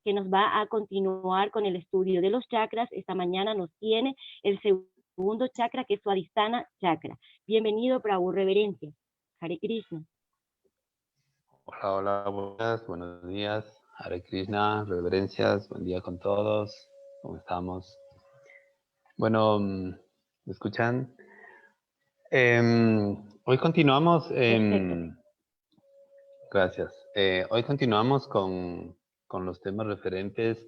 que nos va a continuar con el estudio de los chakras. Esta mañana nos tiene el segundo chakra, que es Swadhisthana Chakra. Bienvenido, Prabhu, reverencia. Hare Krishna. Hola, hola, buenos días. Hare Krishna, reverencias, buen día con todos. ¿Cómo estamos? Bueno, ¿me escuchan? Hoy continuamos. Perfecto. Gracias. Hoy continuamos con los temas referentes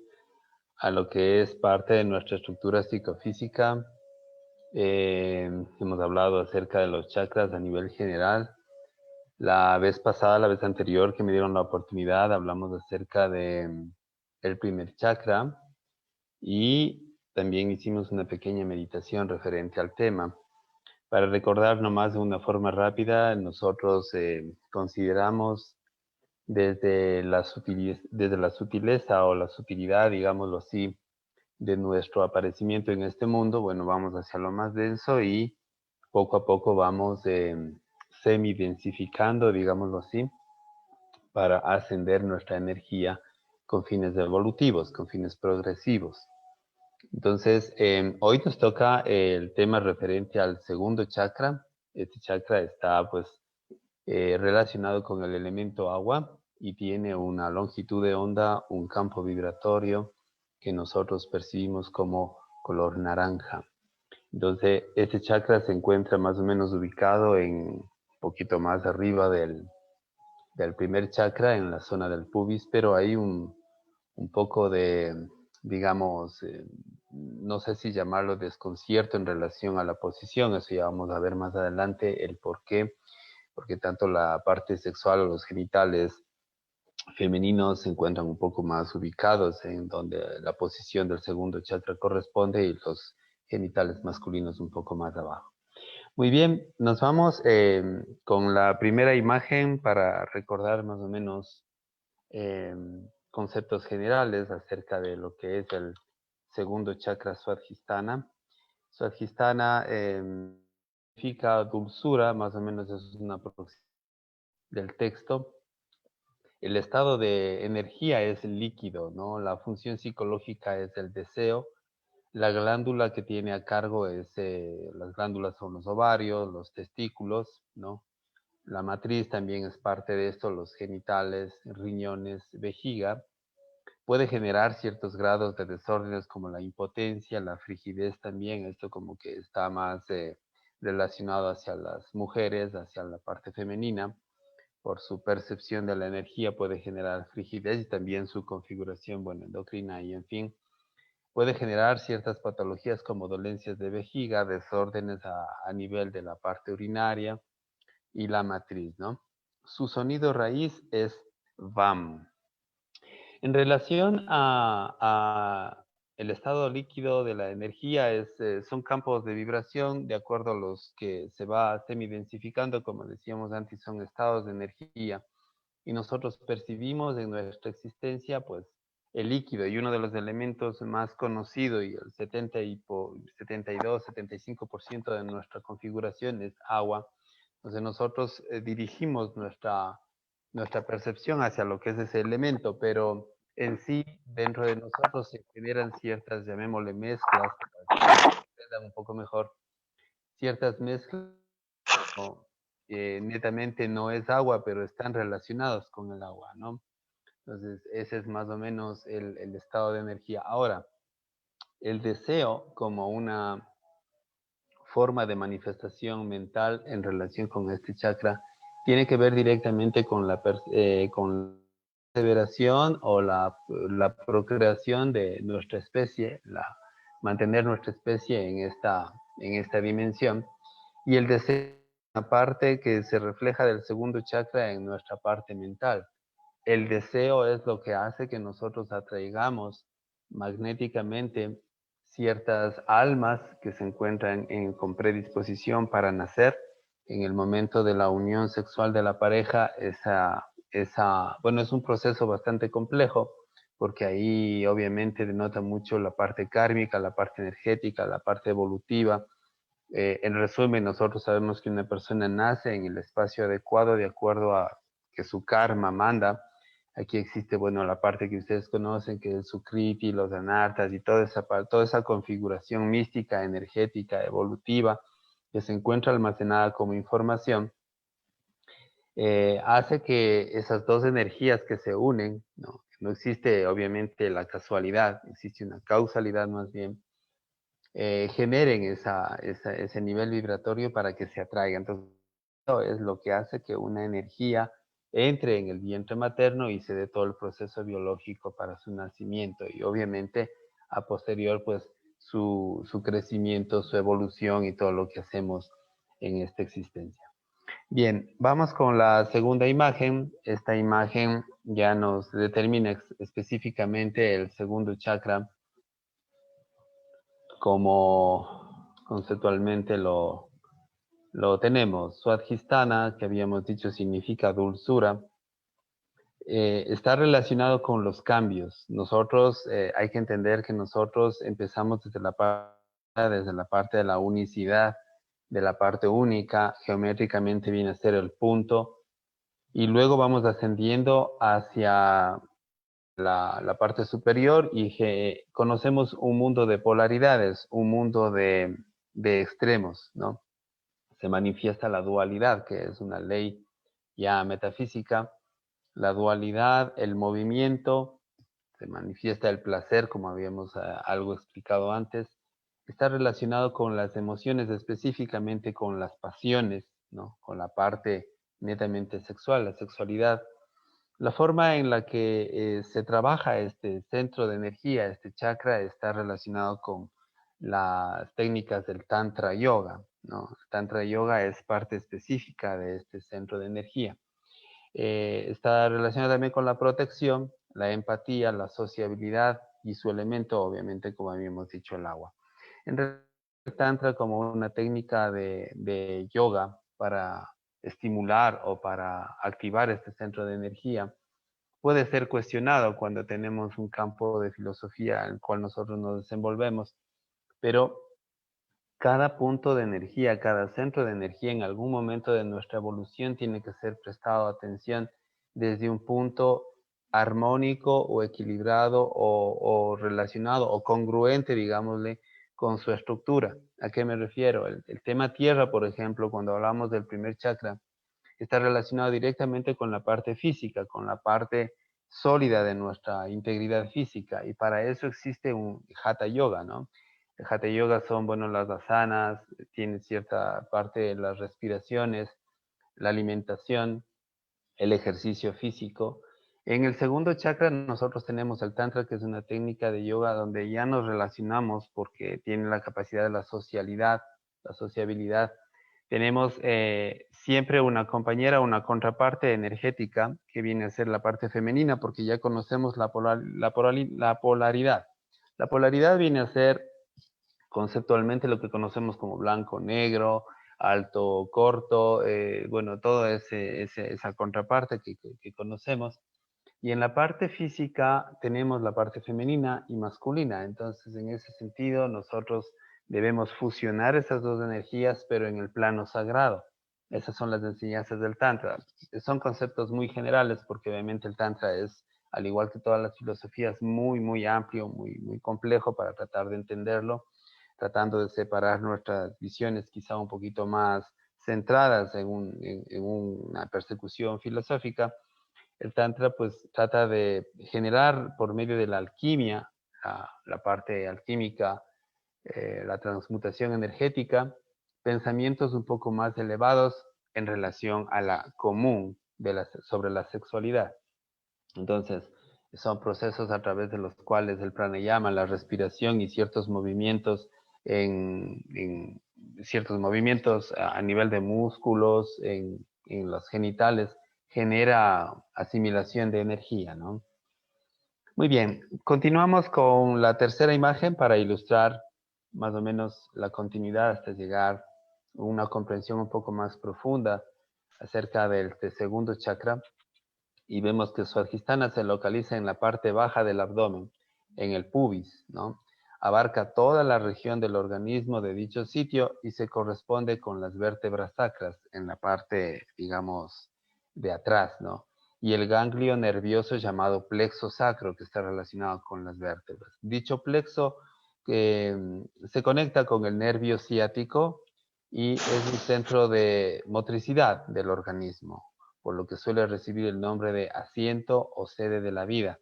a lo que es parte de nuestra estructura psicofísica. Hemos hablado acerca de los chakras a nivel general. La vez pasada, la vez anterior que me dieron la oportunidad, hablamos acerca de el primer chakra y también hicimos una pequeña meditación referente al tema. Para recordar nomás de una forma rápida, nosotros consideramos desde la sutileza o la sutilidad, digámoslo así, de nuestro aparecimiento en este mundo, bueno, vamos hacia lo más denso y poco a poco vamos semi-densificando, digámoslo así, para ascender nuestra energía con fines evolutivos, con fines progresivos. Entonces, hoy nos toca el tema referente al segundo chakra. Este chakra está pues relacionado con el elemento agua y tiene una longitud de onda, un campo vibratorio que nosotros percibimos como color naranja. Entonces, este chakra se encuentra más o menos ubicado en un poquito más arriba del primer chakra, en la zona del pubis, pero hay un poco de, digamos, no sé si llamarlo desconcierto en relación a la posición. Eso ya vamos a ver más adelante el por qué, porque tanto la parte sexual o los genitales femeninos se encuentran un poco más ubicados en donde la posición del segundo chakra corresponde y los genitales masculinos un poco más abajo. Muy bien, nos vamos con la primera imagen para recordar más o menos eh, conceptos generales acerca de lo que es el segundo chakra Swadhisthana. Swadhisthana significa dulzura, más o menos es una aproximación del texto. El estado de energía es líquido, ¿no? La función psicológica es el deseo. La glándula que tiene a cargo es, las glándulas son los ovarios, los testículos, ¿no? La matriz también es parte de esto, los genitales, riñones, vejiga. Puede generar ciertos grados de desórdenes como la impotencia, la frigidez también. Esto como que está más relacionado hacia las mujeres, hacia la parte femenina. Por su percepción de la energía puede generar frigidez y también su configuración, bueno, endocrina y en fin. Puede generar ciertas patologías como dolencias de vejiga, desórdenes a nivel de la parte urinaria y la matriz, ¿no? Su sonido raíz es VAM. En relación a el estado líquido de la energía, son campos de vibración de acuerdo a los que se va semi-densificando, como decíamos antes, son estados de energía. Y nosotros percibimos en nuestra existencia, pues, el líquido, y uno de los elementos más conocidos, y el 72, 75% de nuestra configuración es agua. Entonces nosotros dirigimos nuestra percepción hacia lo que es ese elemento, pero en sí, dentro de nosotros se generan ciertas, llamémosle mezclas, para que entiendan un poco mejor, ciertas mezclas, ¿no? Netamente no es agua, pero están relacionados con el agua, ¿no? Entonces, ese es más o menos el estado de energía. Ahora, el deseo como una forma de manifestación mental en relación con este chakra tiene que ver directamente con con la perseveración o la procreación de nuestra especie, mantener nuestra especie en esta dimensión. Y el deseo es una parte que se refleja del segundo chakra en nuestra parte mental. El deseo es lo que hace que nosotros atraigamos magnéticamente ciertas almas que se encuentran con predisposición para nacer. En el momento de la unión sexual de la pareja, bueno, es un proceso bastante complejo, porque ahí obviamente denota mucho la parte kármica, la parte energética, la parte evolutiva. En resumen, nosotros sabemos que una persona nace en el espacio adecuado de acuerdo a que su karma manda, Aquí existe, bueno, la parte que ustedes conocen, que es Sukriti, los Anartas y toda esa configuración mística, energética, evolutiva, que se encuentra almacenada como información, hace que esas dos energías que se unen, no existe obviamente la casualidad, existe una causalidad más bien, generen ese nivel vibratorio para que se atraiga. Entonces, eso es lo que hace que una energía entre en el vientre materno y se dé todo el proceso biológico para su nacimiento y obviamente a posterior pues su crecimiento, su evolución y todo lo que hacemos en esta existencia. Bien, vamos con la segunda imagen. Esta imagen ya nos determina específicamente el segundo chakra, como conceptualmente lo tenemos. Swadhisthana, que habíamos dicho significa dulzura, está relacionado con los cambios. Nosotros, hay que entender que nosotros empezamos desde la parte de la unicidad, de la parte única, geométricamente viene a ser el punto, y luego vamos ascendiendo hacia la parte superior y conocemos un mundo de polaridades, un mundo de extremos, ¿no? Se manifiesta la dualidad, que es una ley ya metafísica, la dualidad, el movimiento, se manifiesta el placer, como habíamos algo explicado antes, está relacionado con las emociones, específicamente con las pasiones, ¿no? Con la parte netamente sexual, la sexualidad. La forma en la que se trabaja este centro de energía, este chakra, está relacionado con las técnicas del Tantra Yoga, ¿no? El Tantra Yoga es parte específica de este centro de energía. Está relacionado también con la protección, la empatía, la sociabilidad y su elemento, obviamente, como habíamos dicho, el agua. En realidad, el Tantra como una técnica de yoga para estimular o para activar este centro de energía, puede ser cuestionado cuando tenemos un campo de filosofía en el cual nosotros nos desenvolvemos, pero cada punto de energía, cada centro de energía en algún momento de nuestra evolución tiene que ser prestado atención desde un punto armónico o equilibrado o relacionado o congruente, digámosle, con su estructura. ¿A qué me refiero? El tema tierra, por ejemplo, cuando hablamos del primer chakra, está relacionado directamente con la parte física, con la parte sólida de nuestra integridad física. Y para eso existe un Hatha Yoga, ¿no? El Hatha Yoga son, bueno, las asanas, tiene cierta parte de las respiraciones, la alimentación, el ejercicio físico. En el segundo chakra nosotros tenemos el Tantra, que es una técnica de yoga donde ya nos relacionamos porque tiene la capacidad de la socialidad, la sociabilidad. Tenemos siempre una compañera, una contraparte energética que viene a ser la parte femenina porque ya conocemos la polaridad. La polaridad viene a ser conceptualmente lo que conocemos como blanco, negro, alto, corto, bueno, toda esa contraparte que conocemos. Y en la parte física tenemos la parte femenina y masculina. Entonces, en ese sentido, nosotros debemos fusionar esas dos energías, pero en el plano sagrado. Esas son las enseñanzas del Tantra. Son conceptos muy generales porque obviamente el Tantra es, al igual que todas las filosofías, muy, muy amplio, muy, muy complejo para tratar de entenderlo, tratando de separar nuestras visiones quizá un poquito más centradas en una persecución filosófica. El Tantra pues trata de generar por medio de la alquimia, la parte alquímica, la transmutación energética, pensamientos un poco más elevados en relación a la común sobre la sexualidad. Entonces, son procesos a través de los cuales el pranayama, la respiración y ciertos movimientos en ciertos movimientos a nivel de músculos, en los genitales, genera asimilación de energía, ¿no? Muy bien, continuamos con la tercera imagen para ilustrar más o menos la continuidad hasta llegar a una comprensión un poco más profunda acerca del segundo chakra. Y vemos que Swadhisthana se localiza en la parte baja del abdomen, en el pubis, ¿no? Abarca toda la región del organismo de dicho sitio y se corresponde con las vértebras sacras en la parte, digamos, de atrás, ¿no? y el ganglio nervioso llamado plexo sacro, que está relacionado con las vértebras. Dicho plexo se conecta con el nervio ciático y es un centro de motricidad del organismo, por lo que suele recibir el nombre de asiento o sede de la vida.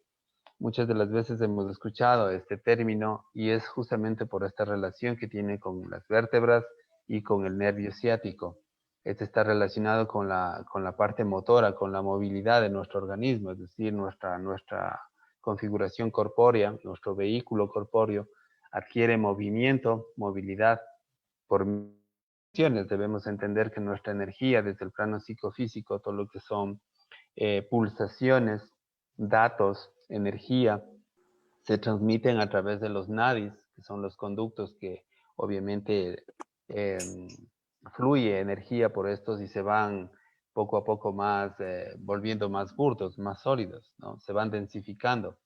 Muchas de las veces hemos escuchado este término y es justamente por esta relación que tiene con las vértebras y con el nervio ciático. Este está relacionado con la parte motora, con la movilidad de nuestro organismo, es decir, nuestra configuración corpórea, nuestro vehículo corpóreo adquiere movimiento, movilidad por acciones. Debemos entender que nuestra energía desde el plano psicofísico, todo lo que son pulsaciones, datos, energía, se transmiten a través de los nadis, que son los conductos que obviamente eh, fluye energía por estos y se van poco a poco más volviendo más burdos, más sólidos, ¿no? Se van densificando.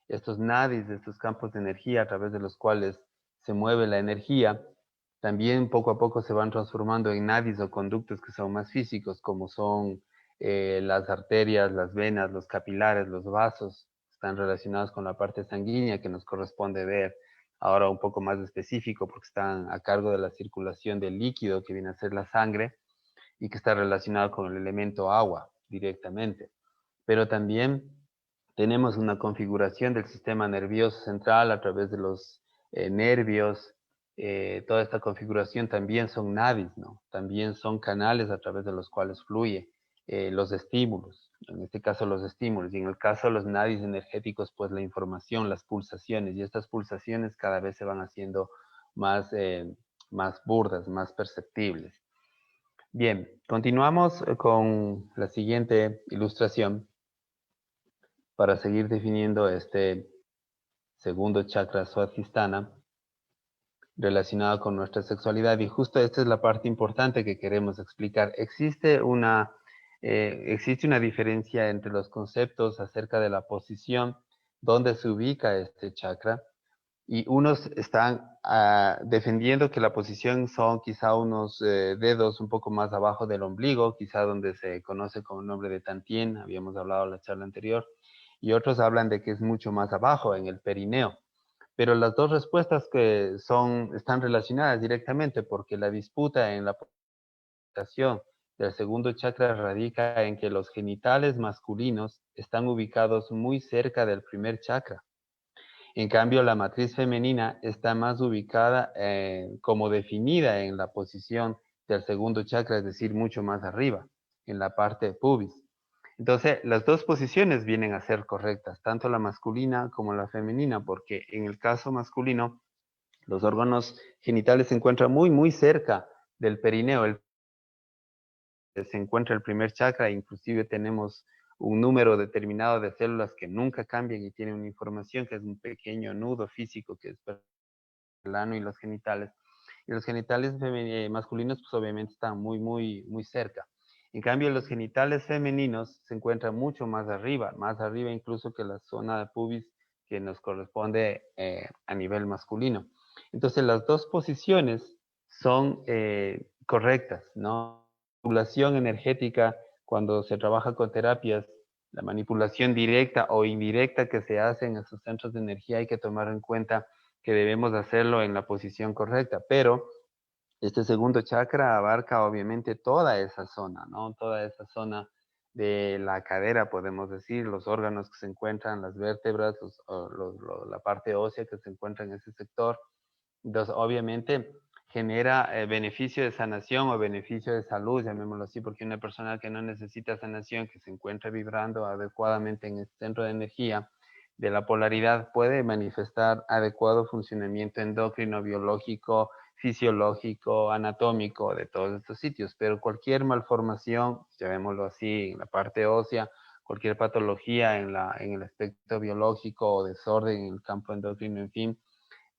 Estos nadis, estos campos de energía a través de los cuales se mueve la energía, también poco a poco se van transformando en nadis o conductos que son más físicos, como son las arterias, las venas, los capilares, los vasos, están relacionados con la parte sanguínea que nos corresponde ver ahora un poco más específico porque están a cargo de la circulación del líquido que viene a ser la sangre y que está relacionado con el elemento agua directamente. Pero también tenemos una configuración del sistema nervioso central a través de los nervios. Toda esta configuración también son nadis, ¿no? También son canales a través de los cuales fluye los estímulos, en este caso los estímulos, y en el caso de los nadis energéticos, pues la información, las pulsaciones, y estas pulsaciones cada vez se van haciendo más burdas, más perceptibles. Bien, continuamos con la siguiente ilustración para seguir definiendo este segundo chakra Swadhisthana relacionado con nuestra sexualidad. Y justo esta es la parte importante que queremos explicar. Existe una diferencia entre los conceptos acerca de la posición donde se ubica este chakra, y unos están defendiendo que la posición son quizá unos dedos un poco más abajo del ombligo, quizá donde se conoce con el nombre de Tantien, habíamos hablado en la charla anterior, y otros hablan de que es mucho más abajo, en el perineo. Pero las dos respuestas están relacionadas directamente porque la disputa en la posición del segundo chakra radica en que los genitales masculinos están ubicados muy cerca del primer chakra. En cambio, la matriz femenina está más ubicada como definida en la posición del segundo chakra, es decir, mucho más arriba, en la parte pubis. Entonces, las dos posiciones vienen a ser correctas, tanto la masculina como la femenina, porque en el caso masculino, los órganos genitales se encuentran muy cerca del perineo. Se encuentra el primer chakra, inclusive tenemos un número determinado de células que nunca cambian y tienen una información que es un pequeño nudo físico que es el ano y los genitales. Y los genitales masculinos pues obviamente están muy cerca. En cambio, los genitales femeninos se encuentran mucho más arriba incluso que la zona de pubis que nos corresponde a nivel masculino. Entonces, las dos posiciones son correctas, ¿no? Manipulación energética, cuando se trabaja con terapias, la manipulación directa o indirecta que se hace en esos centros de energía hay que tomar en cuenta que debemos hacerlo en la posición correcta, pero este segundo chakra abarca obviamente toda esa zona, ¿no? Toda esa zona de la cadera, podemos decir, los órganos que se encuentran, las vértebras, la parte ósea que se encuentra en ese sector. Entonces, obviamente, genera beneficio de sanación o beneficio de salud, llamémoslo así, porque una persona que no necesita sanación, que se encuentra vibrando adecuadamente en el centro de energía de la polaridad, puede manifestar adecuado funcionamiento endocrino, biológico, fisiológico, anatómico de todos estos sitios, pero cualquier malformación, llamémoslo así, en la parte ósea, cualquier patología en el aspecto biológico o desorden en el campo endocrino, en fin,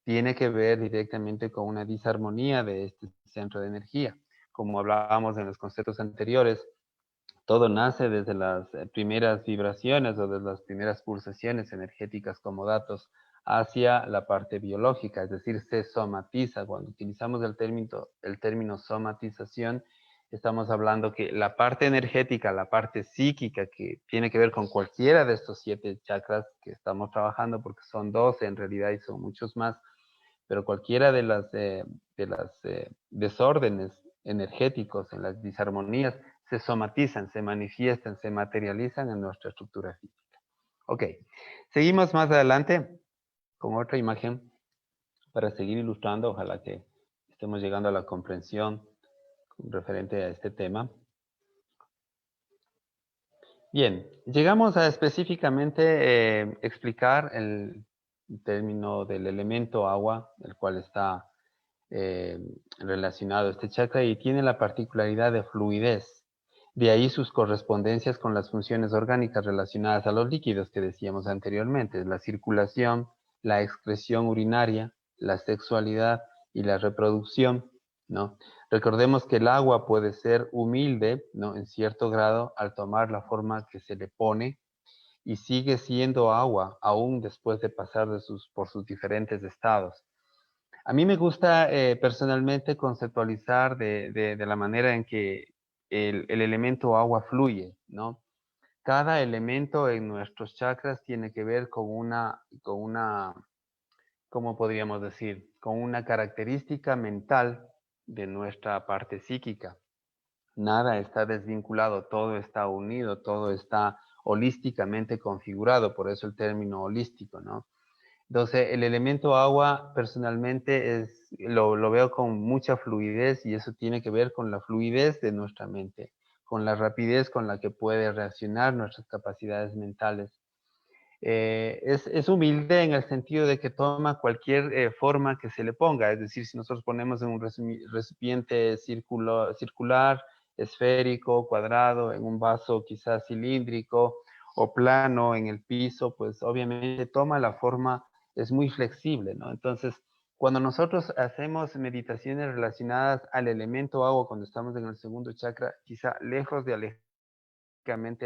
tiene que ver directamente con una disarmonía de este centro de energía. Como hablábamos en los conceptos anteriores, todo nace desde las primeras vibraciones o desde las primeras pulsaciones energéticas como datos hacia la parte biológica, es decir, se somatiza. Cuando utilizamos el término somatización, estamos hablando que la parte energética, la parte psíquica, que tiene que ver con cualquiera de estos 7 chakras que estamos trabajando, porque son 12 en realidad y son muchos más, pero cualquiera de las desórdenes energéticos, en las disarmonías, se somatizan, se manifiestan, se materializan en nuestra estructura física. Ok, seguimos más adelante con otra imagen para seguir ilustrando, ojalá que estemos llegando a la comprensión referente a este tema. Bien, llegamos a específicamente explicar el término del elemento agua, el cual está relacionado a este chakra y tiene la particularidad de fluidez. De ahí sus correspondencias con las funciones orgánicas relacionadas a los líquidos que decíamos anteriormente, la circulación, la excreción urinaria, la sexualidad y la reproducción, ¿no? Recordemos que el agua puede ser humilde, ¿no? En cierto grado al tomar la forma que se le pone y sigue siendo agua aún después de pasar por sus diferentes estados. A mí me gusta personalmente conceptualizar de la manera en que el elemento agua fluye, ¿no? Cada elemento en nuestros chakras tiene que ver ¿cómo podríamos decir? Con una característica mental de nuestra parte psíquica. Nada está desvinculado, todo está unido, todo está holísticamente configurado, por eso el término holístico, ¿no? Entonces, el elemento agua personalmente lo veo con mucha fluidez y eso tiene que ver con la fluidez de nuestra mente, con la rapidez con la que puede reaccionar nuestras capacidades mentales. Es humilde en el sentido de que toma cualquier forma que se le ponga, es decir, si nosotros ponemos en un recipiente circular, esférico, cuadrado, en un vaso quizás cilíndrico o plano en el piso, pues obviamente toma la forma, es muy flexible, ¿no? Entonces, cuando nosotros hacemos meditaciones relacionadas al elemento agua, cuando estamos en el segundo chakra, quizá lejos de alejar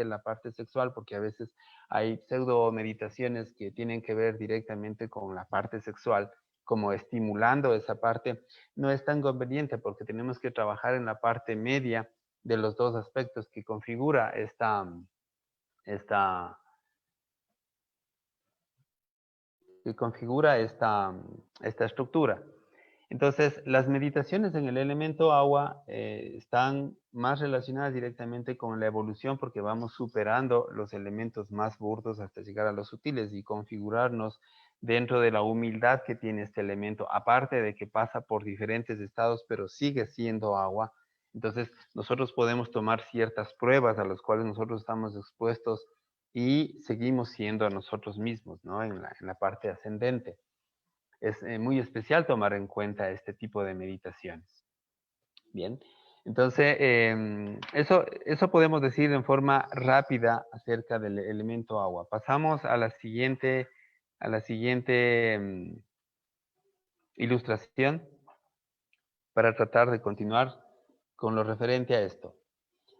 la parte sexual, porque a veces hay pseudo meditaciones que tienen que ver directamente con la parte sexual, como estimulando esa parte, no es tan conveniente porque tenemos que trabajar en la parte media de los dos aspectos que configura esta, esta estructura. Entonces, las meditaciones en el elemento agua están más relacionadas directamente con la evolución porque vamos superando los elementos más burdos hasta llegar a los sutiles y configurarnos dentro de la humildad que tiene este elemento, aparte de que pasa por diferentes estados, pero sigue siendo agua. Entonces, nosotros podemos tomar ciertas pruebas a las cuales nosotros estamos expuestos y seguimos siendo a nosotros mismos, ¿no? En la parte ascendente. Es muy especial tomar en cuenta este tipo de meditaciones. Bien, entonces eso podemos decir en forma rápida acerca del elemento agua. Pasamos a la siguiente ilustración para tratar de continuar con lo referente a esto.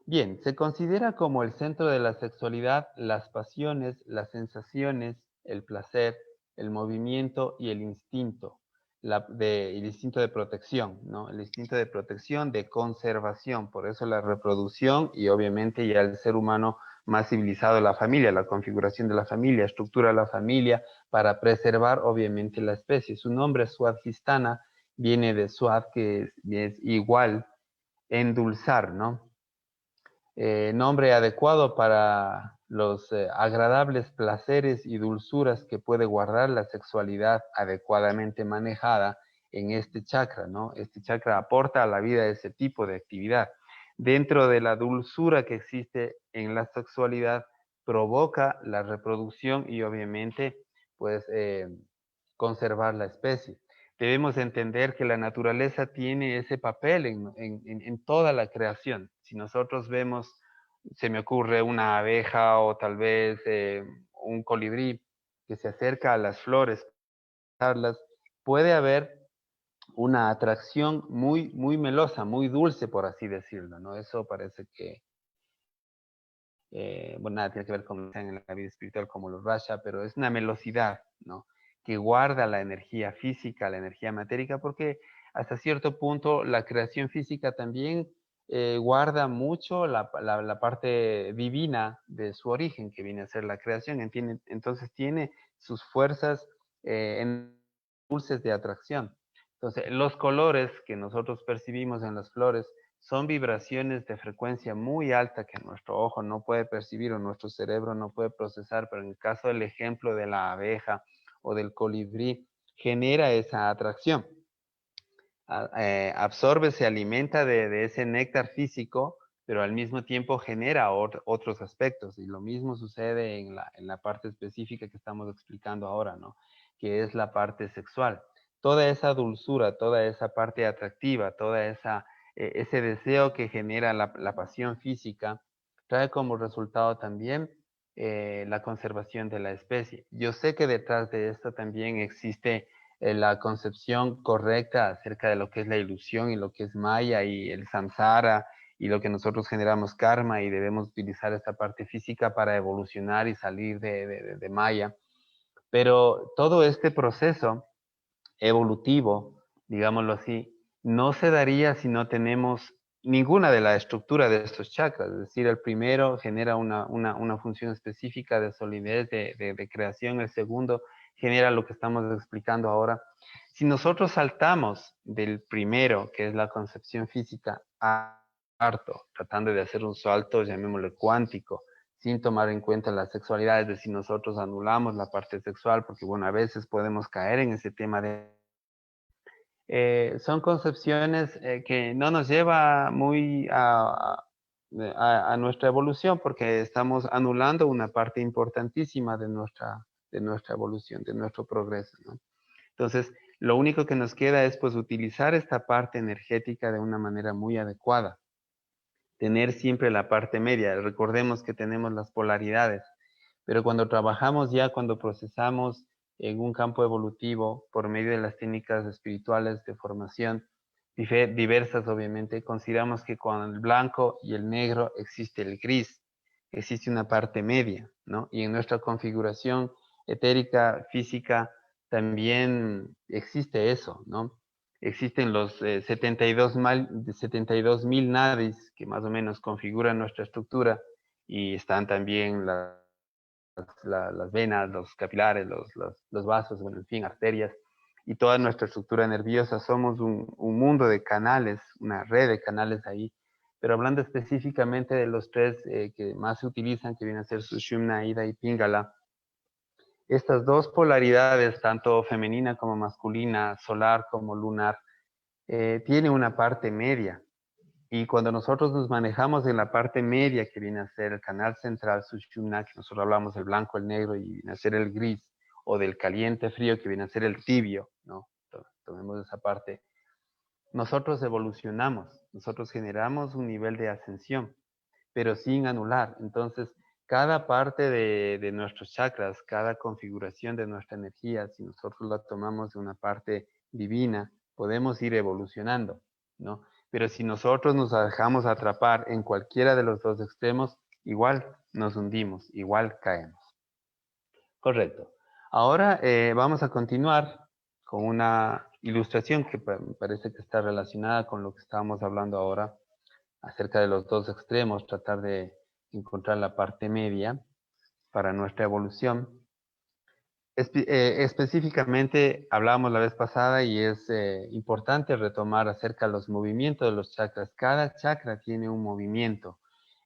Bien, se considera como el centro de la sexualidad las pasiones, las sensaciones, el placer, el movimiento y el instinto, el instinto de protección, ¿no? El instinto de protección, de conservación, por eso la reproducción y obviamente ya el ser humano más civilizado, la familia, la configuración de la familia, estructura de la familia para preservar obviamente la especie. Su nombre, Suadhistana, viene de Suad, que es igual, endulzar, ¿no? Nombre adecuado para los agradables placeres y dulzuras que puede guardar la sexualidad adecuadamente manejada en este chakra, ¿no? Este chakra aporta a la vida ese tipo de actividad. Dentro de la dulzura que existe en la sexualidad, provoca la reproducción y obviamente, pues, conservar la especie. Debemos entender que la naturaleza tiene ese papel en toda la creación. Si nosotros vemos, se me ocurre una abeja o tal vez un colibrí que se acerca a las flores, puede haber una atracción muy, muy melosa, muy dulce, por así decirlo, ¿no? Eso parece que, bueno, nada tiene que ver con en la vida espiritual como los Rasha, pero es una melosidad, ¿no? Que guarda la energía física, la energía matérica, porque hasta cierto punto la creación física también guarda mucho la parte divina de su origen, que viene a ser la creación. Entonces tiene sus fuerzas en dulces de atracción. Entonces, los colores que nosotros percibimos en las flores son vibraciones de frecuencia muy alta que nuestro ojo no puede percibir o nuestro cerebro no puede procesar, pero en el caso del ejemplo de la abeja o del colibrí, genera esa atracción. Absorbe, se alimenta de ese néctar físico, pero al mismo tiempo genera otros aspectos. Y lo mismo sucede en la parte específica que estamos explicando ahora, ¿no? Que es la parte sexual. Toda esa dulzura, toda esa parte atractiva, ese deseo que genera la pasión física, trae como resultado también la conservación de la especie. Yo sé que detrás de esto también existe la concepción correcta acerca de lo que es la ilusión y lo que es Maya y el samsara y lo que nosotros generamos karma y debemos utilizar esta parte física para evolucionar y salir de Maya. Pero todo este proceso evolutivo, digámoslo así, no se daría si no tenemos ninguna de la estructura de estos chakras. Es decir, el primero genera una función específica de solidez, de creación. El segundo genera lo que estamos explicando ahora. Si nosotros saltamos del primero, que es la concepción física, a cuarto, tratando de hacer un salto, llamémosle cuántico, sin tomar en cuenta la sexualidad, es decir, nosotros anulamos la parte sexual, porque bueno, a veces podemos caer en ese tema son concepciones que no nos lleva muy a nuestra evolución, porque estamos anulando una parte importantísima de nuestra evolución, de nuestro progreso, ¿no? Entonces, lo único que nos queda es pues utilizar esta parte energética de una manera muy adecuada, tener siempre la parte media. Recordemos que tenemos las polaridades, pero cuando trabajamos ya, cuando procesamos en un campo evolutivo por medio de las técnicas espirituales de formación, diversas obviamente, consideramos que con el blanco y el negro existe el gris, existe una parte media, ¿no? Y en nuestra configuración etérica, física, también existe eso, ¿no? Existen los 72.000 nadis que más o menos configuran nuestra estructura y están también las venas, los capilares, los vasos, bueno, en fin, arterias y toda nuestra estructura nerviosa. Somos un mundo de canales, una red de canales ahí. Pero hablando específicamente de los tres que más se utilizan, que vienen a ser Sushumna, Ida y Pingala, estas dos polaridades, tanto femenina como masculina, solar como lunar, tiene una parte media. Y cuando nosotros nos manejamos en la parte media, que viene a ser el canal central Sushumna, que nosotros hablamos del blanco, el negro, y viene a ser el gris, o del caliente, frío, que viene a ser el tibio, ¿no? Tomemos esa parte. Nosotros evolucionamos, nosotros generamos un nivel de ascensión, pero sin anular. Entonces, cada parte de nuestros chakras, cada configuración de nuestra energía, si nosotros la tomamos de una parte divina, podemos ir evolucionando, ¿no? Pero si nosotros nos dejamos atrapar en cualquiera de los dos extremos, igual nos hundimos, igual caemos. Correcto. Ahora vamos a continuar con una ilustración que me parece que está relacionada con lo que estábamos hablando ahora acerca de los dos extremos, tratar de encontrar la parte media para nuestra evolución. Específicamente hablábamos la vez pasada y es importante retomar acerca de los movimientos de los chakras. Cada chakra tiene un movimiento.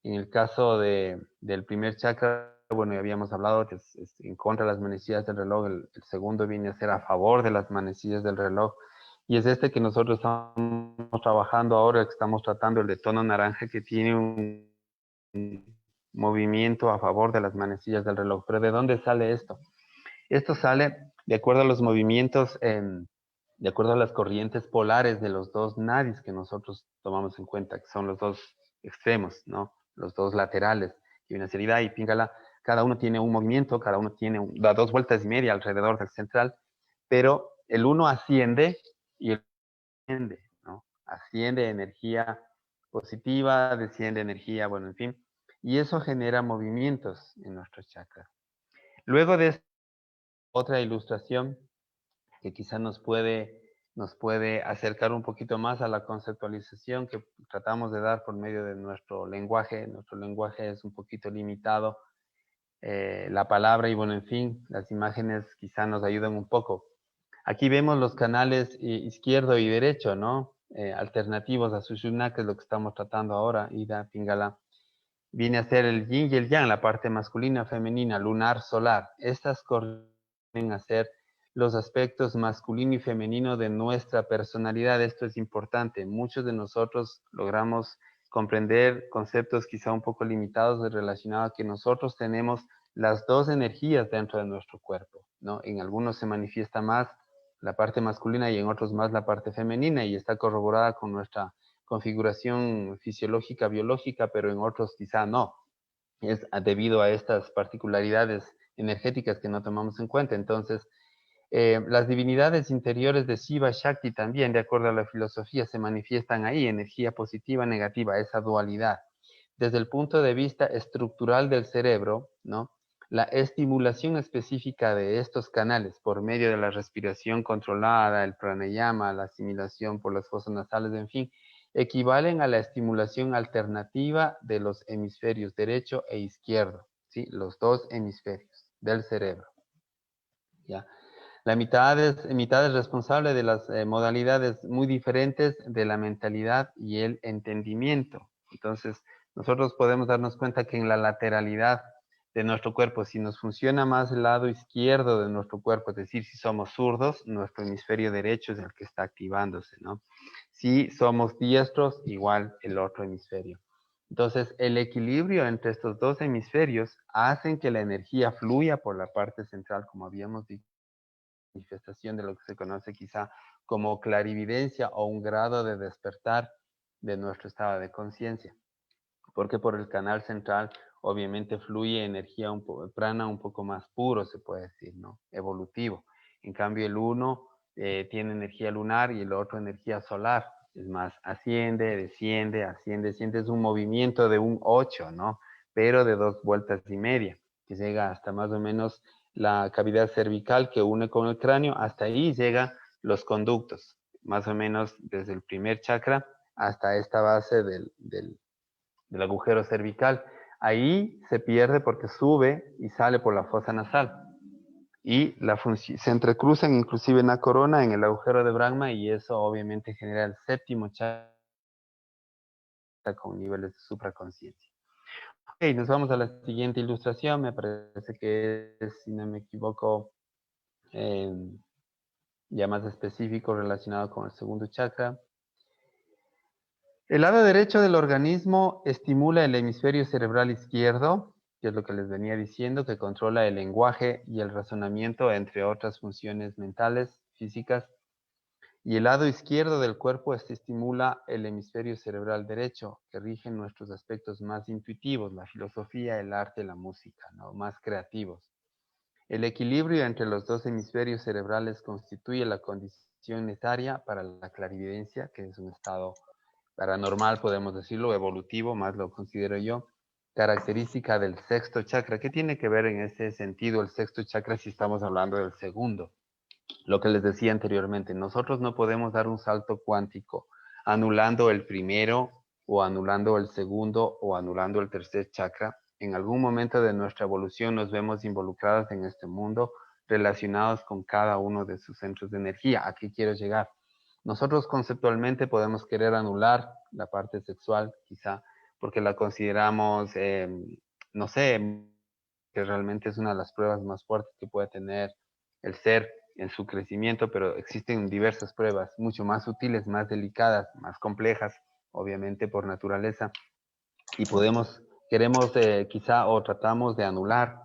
En el caso del primer chakra, bueno, ya habíamos hablado que es en contra de las manecillas del reloj. El segundo viene a ser a favor de las manecillas del reloj. Y es este que nosotros estamos trabajando ahora, que estamos tratando, el de tono naranja, que tiene un movimiento a favor de las manecillas del reloj. Pero ¿de dónde sale esto? Esto sale de acuerdo a los movimientos, de acuerdo a las corrientes polares de los dos nadis que nosotros tomamos en cuenta, que son los dos extremos, ¿no? Los dos laterales, que viene a ser Ida y Pingala. Cada uno tiene un movimiento, cada uno da 2,5 vueltas alrededor del central, pero el uno asciende y el otro desciende, ¿no? Asciende energía positiva, desciende energía, bueno, en fin. Y eso genera movimientos en nuestros chakras. Luego de otra ilustración que quizá nos puede nos puede acercar un poquito más a la conceptualización que tratamos de dar por medio de nuestro lenguaje. Nuestro lenguaje es un poquito limitado. La palabra y bueno, en fin, las imágenes quizá nos ayudan un poco. Aquí vemos los canales izquierdo y derecho, ¿no? Alternativos a Sushumna, que es lo que estamos tratando ahora, Ida, Pingala. Viene a ser el yin y el yang, la parte masculina, femenina, lunar, solar. Estas vienen a ser los aspectos masculino y femenino de nuestra personalidad. Esto es importante. Muchos de nosotros logramos comprender conceptos quizá un poco limitados relacionados a que nosotros tenemos las dos energías dentro de nuestro cuerpo, ¿no? En algunos se manifiesta más la parte masculina y en otros más la parte femenina y está corroborada con nuestra configuración fisiológica, biológica, pero en otros quizá no. Es debido a estas particularidades energéticas que no tomamos en cuenta. Entonces, las divinidades interiores de Shiva Shakti también, de acuerdo a la filosofía, se manifiestan ahí, energía positiva, negativa, esa dualidad. Desde el punto de vista estructural del cerebro, ¿no? La estimulación específica de estos canales por medio de la respiración controlada, el pranayama, la asimilación por las fosas nasales, en fin, equivalen a la estimulación alternativa de los hemisferios derecho e izquierdo, ¿sí? Los dos hemisferios del cerebro, ¿ya? La mitad es responsable de las modalidades muy diferentes de la mentalidad y el entendimiento. Entonces, nosotros podemos darnos cuenta que en la lateralidad de nuestro cuerpo, si nos funciona más el lado izquierdo de nuestro cuerpo, es decir, si somos zurdos, nuestro hemisferio derecho es el que está activándose, ¿no? Si somos diestros, igual el otro hemisferio. Entonces, el equilibrio entre estos dos hemisferios hacen que la energía fluya por la parte central, como habíamos dicho, manifestación de lo que se conoce quizá como clarividencia o un grado de despertar de nuestro estado de conciencia, porque por el canal central obviamente fluye energía, prana un poco más puro, se puede decir, ¿no? Evolutivo. En cambio el uno tiene energía lunar y el otro energía solar, es más, asciende, desciende, asciende, desciende, es un movimiento de un 8, ¿no? Pero de 2 vueltas y media, que llega hasta más o menos la cavidad cervical que une con el cráneo, hasta ahí llegan los conductos, más o menos desde el primer chakra hasta esta base del agujero cervical. Ahí se pierde porque sube y sale por la fosa nasal. Y se entrecruzan inclusive en la corona, en el agujero de Brahma, y eso obviamente genera el séptimo chakra con niveles de supraconciencia. Ok, nos vamos a la siguiente ilustración. Me parece que es, si no me equivoco, eh, ya más específico relacionado con el segundo chakra. El lado derecho del organismo estimula el hemisferio cerebral izquierdo, que es lo que les venía diciendo, que controla el lenguaje y el razonamiento, entre otras funciones mentales, físicas. Y el lado izquierdo del cuerpo estimula el hemisferio cerebral derecho, que rige nuestros aspectos más intuitivos, la filosofía, el arte, la música, ¿no? Más creativos. El equilibrio entre los dos hemisferios cerebrales constituye la condición necesaria para la clarividencia, que es un estado paranormal, podemos decirlo, evolutivo, más lo considero yo, característica del sexto chakra. ¿Qué tiene que ver en ese sentido el sexto chakra si estamos hablando del segundo? Lo que les decía anteriormente, nosotros no podemos dar un salto cuántico anulando el primero o anulando el segundo o anulando el tercer chakra. En algún momento de nuestra evolución nos vemos involucrados en este mundo relacionados con cada uno de sus centros de energía. ¿A qué quiero llegar? Nosotros conceptualmente podemos querer anular la parte sexual, quizá, porque la consideramos, no sé, que realmente es una de las pruebas más fuertes que puede tener el ser en su crecimiento, pero existen diversas pruebas mucho más sutiles, más delicadas, más complejas, obviamente por naturaleza, y queremos quizá o tratamos de anular,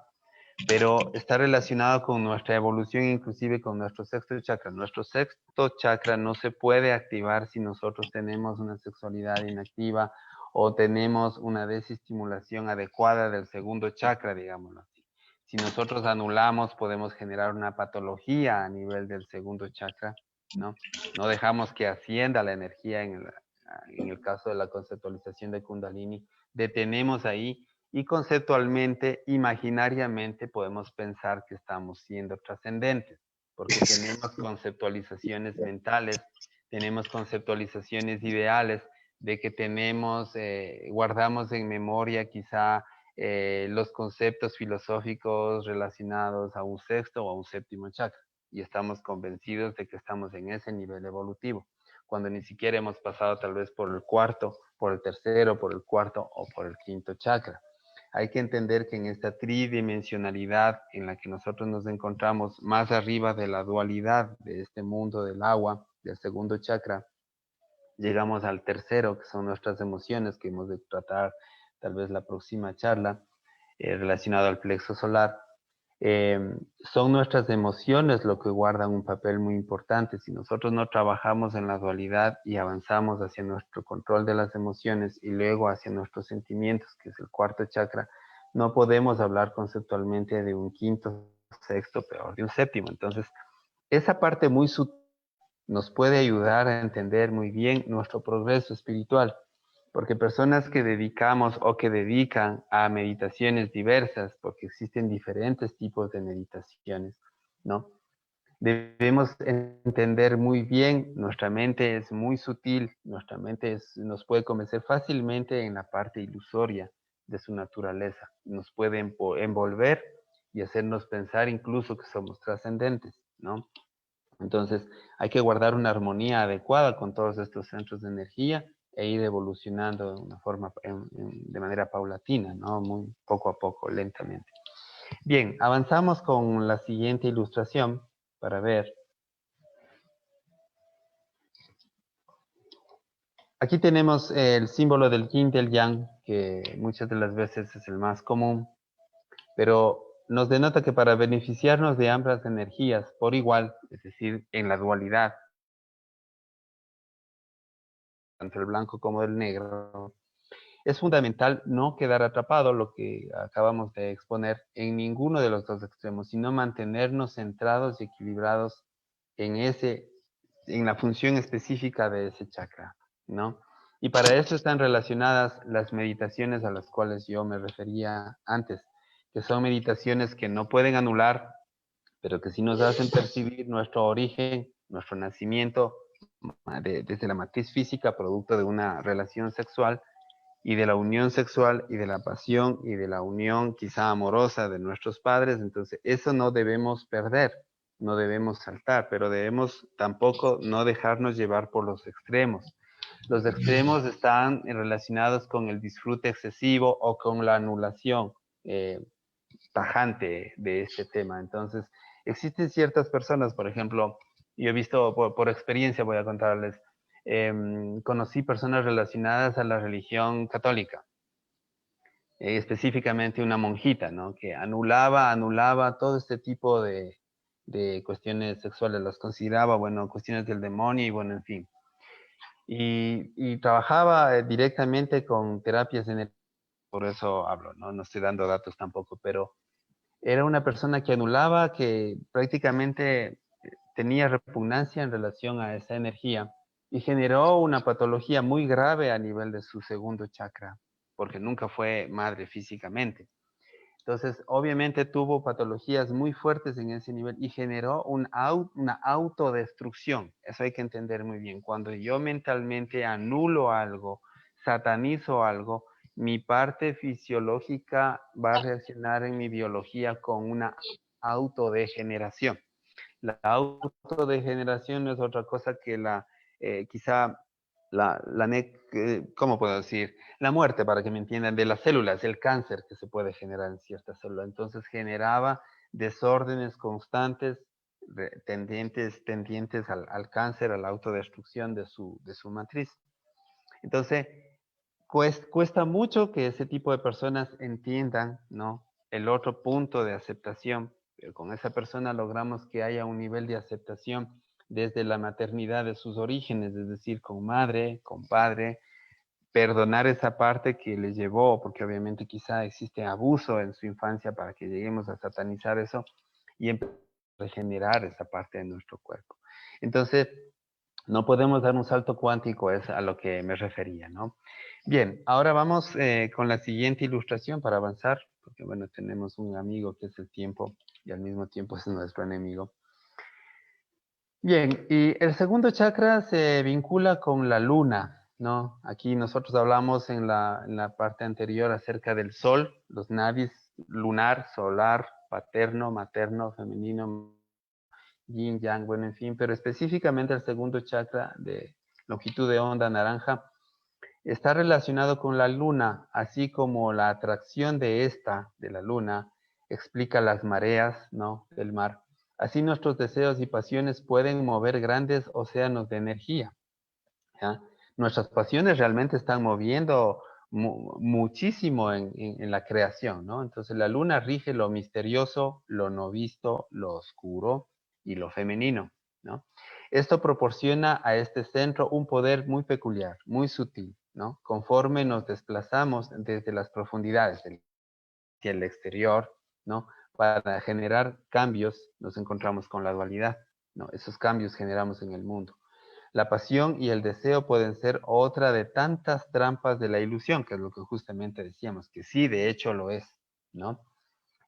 pero está relacionado con nuestra evolución, inclusive con nuestro sexto chakra. Nuestro sexto chakra no se puede activar si nosotros tenemos una sexualidad inactiva o tenemos una desestimulación adecuada del segundo chakra, digámoslo así. Si nosotros anulamos, podemos generar una patología a nivel del segundo chakra, ¿no? No dejamos que ascienda la energía en el caso de la conceptualización de Kundalini. Detenemos ahí y conceptualmente, imaginariamente, podemos pensar que estamos siendo trascendentes. porque tenemos conceptualizaciones mentales, tenemos conceptualizaciones ideales de que tenemos, guardamos en memoria quizá los conceptos filosóficos relacionados a un sexto o a un séptimo chakra, y estamos convencidos de que estamos en ese nivel evolutivo, cuando ni siquiera hemos pasado tal vez por el cuarto, por el tercero, por el cuarto o por el quinto chakra. Hay que entender que en esta tridimensionalidad en la que nosotros nos encontramos más arriba de la dualidad de este mundo del agua, del segundo chakra, llegamos al tercero, que son nuestras emociones, que hemos de tratar tal vez la próxima charla, relacionado al plexo solar. Son nuestras emociones lo que guardan un papel muy importante. Si nosotros no trabajamos en la dualidad y avanzamos hacia nuestro control de las emociones y luego hacia nuestros sentimientos, que es el cuarto chakra, no podemos hablar conceptualmente de un quinto, sexto, peor, de un séptimo. Entonces, esa parte muy sutil nos puede ayudar a entender muy bien nuestro progreso espiritual, porque personas que dedicamos o que dedican a meditaciones diversas, porque existen diferentes tipos de meditaciones, ¿no? Debemos entender muy bien, nuestra mente es muy sutil, nuestra mente nos puede convencer fácilmente en la parte ilusoria de su naturaleza, nos puede envolver y hacernos pensar incluso que somos trascendentes, ¿no? Entonces, hay que guardar una armonía adecuada con todos estos centros de energía e ir evolucionando de una forma, de manera paulatina, ¿no? Muy poco a poco, lentamente. Bien, avanzamos con la siguiente ilustración para ver. Aquí tenemos el símbolo del yin y del yang, que muchas de las veces es el más común, pero nos denota que para beneficiarnos de ambas energías por igual, es decir, en la dualidad, tanto el blanco como el negro, es fundamental no quedar atrapado, lo que acabamos de exponer, en ninguno de los dos extremos, sino mantenernos centrados y equilibrados en en la función específica de ese chakra, ¿no? Y para eso están relacionadas las meditaciones a las cuales yo me refería antes, que son meditaciones que no pueden anular, pero que sí nos hacen percibir nuestro origen, nuestro nacimiento desde la matriz física, producto de una relación sexual, y de la unión sexual y de la pasión y de la unión quizá amorosa de nuestros padres. Entonces, eso no debemos perder, no debemos saltar, pero debemos tampoco no dejarnos llevar por los extremos. Los extremos están relacionados con el disfrute excesivo o con la anulación tajante de este tema. Entonces, existen ciertas personas, por ejemplo, yo he visto por experiencia, voy a contarles, conocí personas relacionadas a la religión católica, específicamente una monjita, ¿no? Que anulaba todo este tipo de cuestiones sexuales, las consideraba, bueno, cuestiones del demonio y bueno, en fin. Y trabajaba directamente con terapias energéticas, por eso hablo, ¿no? No estoy dando datos tampoco, pero era una persona que anulaba, que prácticamente tenía repugnancia en relación a esa energía y generó una patología muy grave a nivel de su segundo chakra, porque nunca fue madre físicamente. Entonces, obviamente tuvo patologías muy fuertes en ese nivel y generó una autodestrucción. Eso hay que entender muy bien. Cuando yo mentalmente anulo algo, satanizo algo, mi parte fisiológica va a reaccionar en mi biología con una autodegeneración. La autodegeneración no es otra cosa que quizá ¿cómo puedo decir? La muerte, para que me entiendan, de las células, el cáncer que se puede generar en ciertas células. Entonces generaba desórdenes constantes tendientes al cáncer, a la autodestrucción de su matriz. Entonces, cuesta mucho que ese tipo de personas entiendan, ¿no? El otro punto de aceptación, pero con esa persona logramos que haya un nivel de aceptación desde la maternidad de sus orígenes, es decir, con madre, con padre, perdonar esa parte que les llevó, porque obviamente quizá existe abuso en su infancia para que lleguemos a satanizar eso y empezar a regenerar esa parte de nuestro cuerpo. Entonces, no podemos dar un salto cuántico, es a lo que me refería, ¿no? Bien, ahora vamos con la siguiente ilustración para avanzar, porque bueno, tenemos un amigo que es el tiempo y al mismo tiempo es nuestro enemigo. Bien, y el segundo chakra se vincula con la luna, ¿no? Aquí nosotros hablamos en la parte anterior acerca del sol, los nadis lunar, solar, paterno, materno, femenino, yin, yang, bueno, en fin, pero específicamente el segundo chakra de longitud de onda naranja está relacionado con la luna, así como la atracción de esta, de la luna, explica las mareas, ¿no? Del mar. Así nuestros deseos y pasiones pueden mover grandes océanos de energía, ¿ya? Nuestras pasiones realmente están moviendo muchísimo en la creación, ¿no? Entonces la luna rige lo misterioso, lo no visto, lo oscuro y lo femenino, ¿no? Esto proporciona a este centro un poder muy peculiar, muy sutil, ¿no? Conforme nos desplazamos desde las profundidades hacia el exterior, ¿no? Para generar cambios, nos encontramos con la dualidad, ¿no? Esos cambios generamos en el mundo. La pasión y el deseo pueden ser otra de tantas trampas de la ilusión, que es lo que justamente decíamos, que sí, de hecho lo es, ¿no?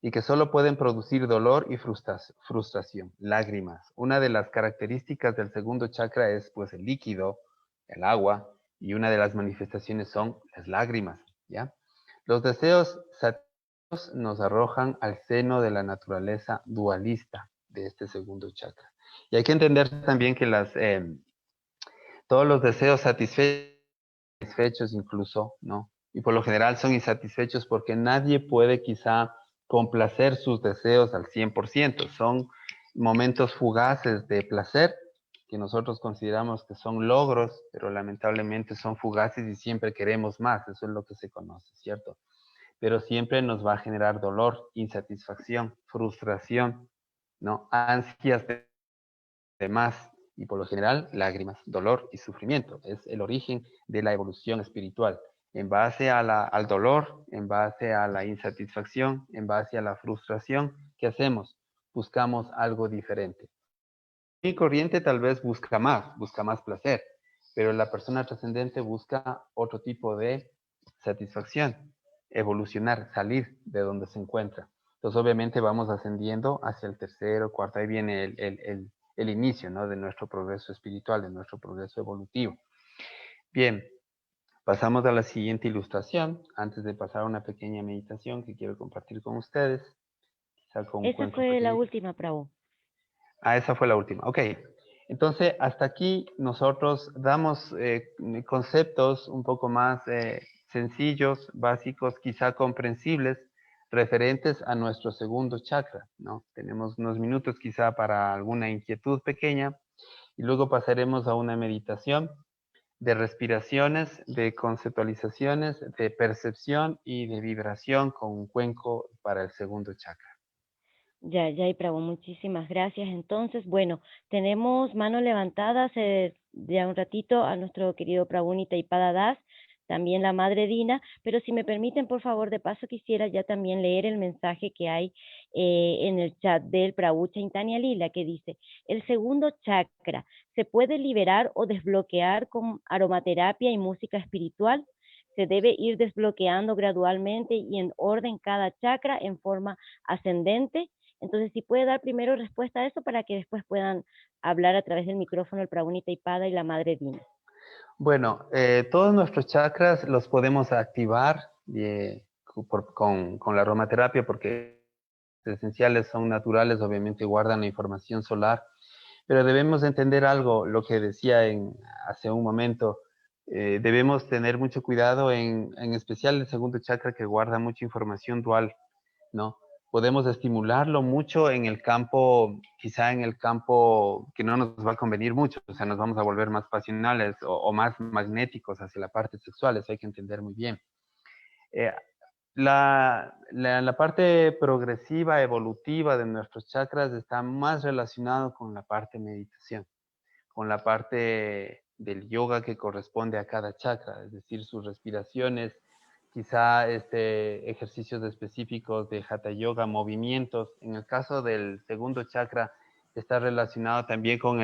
Y que solo pueden producir dolor y frustración, lágrimas. Una de las características del segundo chakra es pues el líquido, el agua, y una de las manifestaciones son las lágrimas, ¿ya? Los deseos satínicos nos arrojan al seno de la naturaleza dualista de este segundo chakra. Y hay que entender también que todos los deseos satisfechos incluso, ¿no? Y por lo general son insatisfechos porque nadie puede quizá complacer sus deseos al 100%. Son momentos fugaces de placer que nosotros consideramos que son logros, pero lamentablemente son fugaces y siempre queremos más. Eso es lo que se conoce, ¿cierto? Pero siempre nos va a generar dolor, insatisfacción, frustración, ¿no? Ansias de más y por lo general lágrimas, dolor y sufrimiento. Es el origen de la evolución espiritual. En base al dolor, en base a la insatisfacción, en base a la frustración, ¿qué hacemos? Buscamos algo diferente. Mi corriente tal vez busca más placer, pero la persona trascendente busca otro tipo de satisfacción, evolucionar, salir de donde se encuentra. Entonces, obviamente, vamos ascendiendo hacia el tercero, cuarto, ahí viene el inicio, ¿no? De nuestro progreso espiritual, de nuestro progreso evolutivo. Bien, pasamos a la siguiente ilustración, antes de pasar a una pequeña meditación que quiero compartir con ustedes, quizá con un Esa cuento fue la pequeñito. última, Prabhu. Ah, esa fue la última. Ok. Entonces, hasta aquí nosotros damos conceptos un poco más sencillos, básicos, quizá comprensibles, referentes a nuestro segundo chakra, ¿no? Tenemos unos minutos quizá para alguna inquietud pequeña y luego pasaremos a una meditación de respiraciones, de conceptualizaciones, de percepción y de vibración con un cuenco para el segundo chakra. Ya, ya, y Prabhu, muchísimas gracias. Entonces, bueno, tenemos manos levantadas ya un ratito a nuestro querido Prabhu Nitaipada Das, también la Madre Dina, pero si me permiten, por favor, de paso quisiera ya también leer el mensaje que hay en el chat del Prabhu Chaitanya Lila, que dice, el segundo chakra, ¿se puede liberar o desbloquear con aromaterapia y música espiritual? Se debe ir desbloqueando gradualmente y en orden cada chakra en forma ascendente. Entonces, si puede dar primero respuesta a eso para que después puedan hablar a través del micrófono el Prabhu Nitaipada y la Madre Dina. Bueno, todos nuestros chakras los podemos activar con la aromaterapia porque esenciales son naturales, obviamente guardan la información solar, pero debemos entender algo, lo que decía hace un momento, debemos tener mucho cuidado en especial el segundo chakra que guarda mucha información dual, ¿no? Podemos estimularlo mucho en el campo, quizá en el campo que no nos va a convenir mucho, o sea, nos vamos a volver más pasionales o más magnéticos hacia la parte sexual, eso hay que entender muy bien. Eh, la parte progresiva, evolutiva de nuestros chakras está más relacionado con la parte meditación, con la parte del yoga que corresponde a cada chakra, es decir, sus respiraciones, quizá ejercicios específicos de hatha yoga, movimientos. En el caso del segundo chakra, está relacionado también con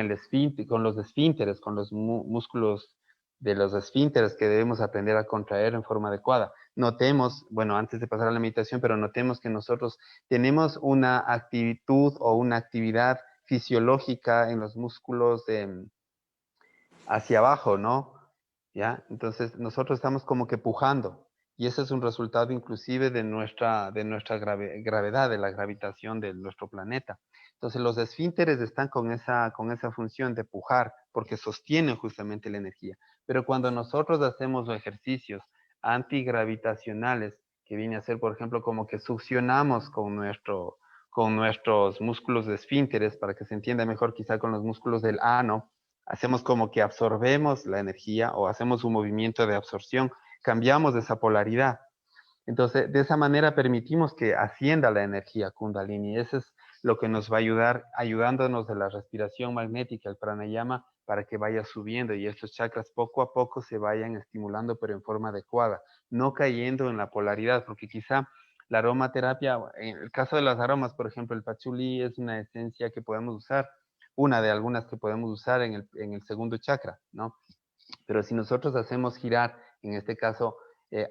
con los esfínteres, con los músculos de los esfínteres que debemos aprender a contraer en forma adecuada. Notemos, bueno, antes de pasar a la meditación, pero notemos que nosotros tenemos una actitud o una actividad fisiológica en los músculos hacia abajo, ¿no? ¿Ya? Entonces nosotros estamos como que pujando y ese es un resultado inclusive de nuestra gravedad, de la gravitación de nuestro planeta. Entonces los esfínteres están con esa función de pujar porque sostienen justamente la energía. Pero cuando nosotros hacemos ejercicios antigravitacionales, que viene a ser, por ejemplo, como que succionamos con nuestros músculos de esfínteres, para que se entienda mejor quizá con los músculos del ano, hacemos como que absorbemos la energía o hacemos un movimiento de absorción, cambiamos esa polaridad. Entonces, de esa manera permitimos que ascienda la energía Kundalini. Eso es lo que nos va a ayudar, ayudándonos de la respiración magnética, el pranayama, para que vaya subiendo y estos chakras poco a poco se vayan estimulando, pero en forma adecuada, no cayendo en la polaridad, porque quizá la aromaterapia, en el caso de las aromas, por ejemplo, el pachulí es una esencia que podemos usar, una de algunas que podemos usar en el segundo chakra, ¿no? Pero si nosotros hacemos girar, en este caso,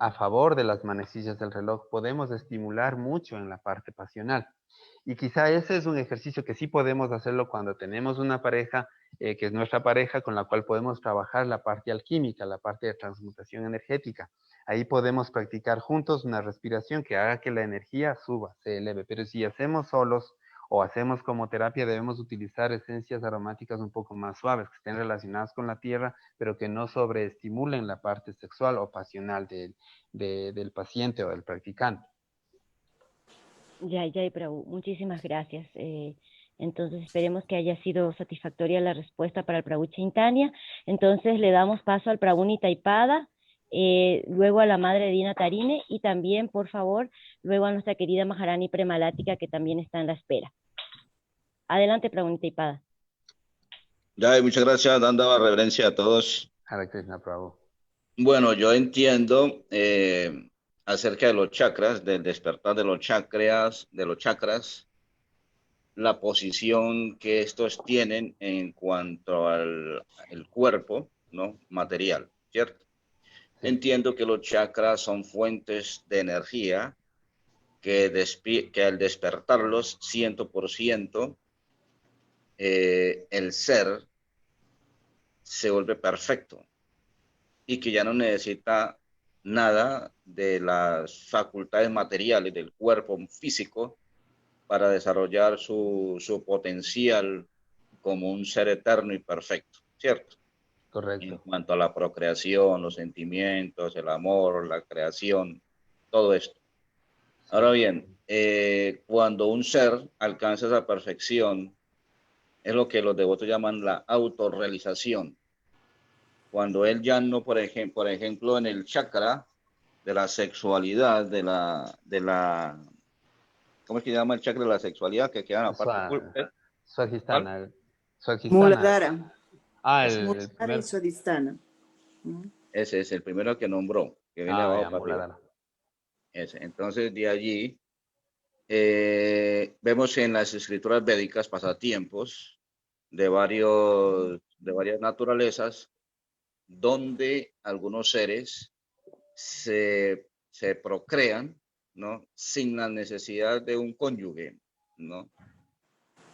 a favor de las manecillas del reloj, podemos estimular mucho en la parte pasional. Y quizá ese es un ejercicio que sí podemos hacerlo cuando tenemos una pareja, que es nuestra pareja, con la cual podemos trabajar la parte alquímica, la parte de transmutación energética. Ahí podemos practicar juntos una respiración que haga que la energía suba, se eleve. Pero si hacemos solos, o hacemos como terapia, debemos utilizar esencias aromáticas un poco más suaves, que estén relacionadas con la tierra, pero que no sobreestimulen la parte sexual o pasional del paciente o del practicante. Ya, Prabhu, muchísimas gracias. Entonces esperemos que haya sido satisfactoria la respuesta para el Prabhu Chaitanya. Entonces le damos paso al Prabhu Nitaipada, luego a la Madre Dina Tarine y también, por favor, luego a nuestra querida Maharani Premalática, que también está en la espera. Adelante, Prabhu Nitaipada. Ya, muchas gracias, dando reverencia a todos. Hare Krishna, Prabhu. Bueno, yo entiendo acerca de los chakras, del despertar de los chakras, la posición que estos tienen en cuanto al el cuerpo, ¿no? Material, ¿cierto? Sí. Entiendo que los chakras son fuentes de energía que al despertarlos 100%, el ser se vuelve perfecto y que ya no necesita nada de las facultades materiales del cuerpo físico para desarrollar su potencial como un ser eterno y perfecto, ¿cierto? Correcto. En cuanto a la procreación, los sentimientos, el amor, la creación, todo esto. Sí. Ahora bien, cuando un ser alcanza esa perfección, es lo que los devotos llaman la autorrealización. Cuando él ya no, por ejemplo, en el chakra de la sexualidad, ¿cómo es que se llama el chakra de la sexualidad? Que queda en la parte... Swadhisthana. Muladhara. El Muladhara y Swadhisthana. Ese es el primero que nombró, que viene abajo para Muladhara. arriba. Ese. Entonces, de allí, vemos en las escrituras védicas pasatiempos de varias naturalezas, donde algunos seres se procrean, ¿no? Sin la necesidad de un cónyuge, ¿no?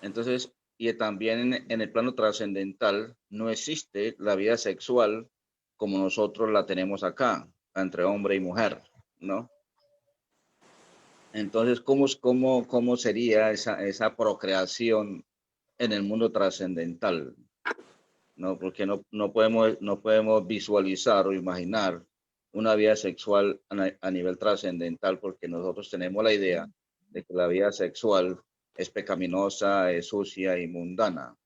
Entonces, y también en el plano trascendental no existe la vida sexual como nosotros la tenemos acá, entre hombre y mujer, ¿no? Entonces, ¿cómo sería esa procreación en el mundo trascendental? ¿No? Porque no podemos visualizar o imaginar una vida sexual a nivel trascendental, porque nosotros tenemos la idea de que la vida sexual es pecaminosa, es sucia y mundana.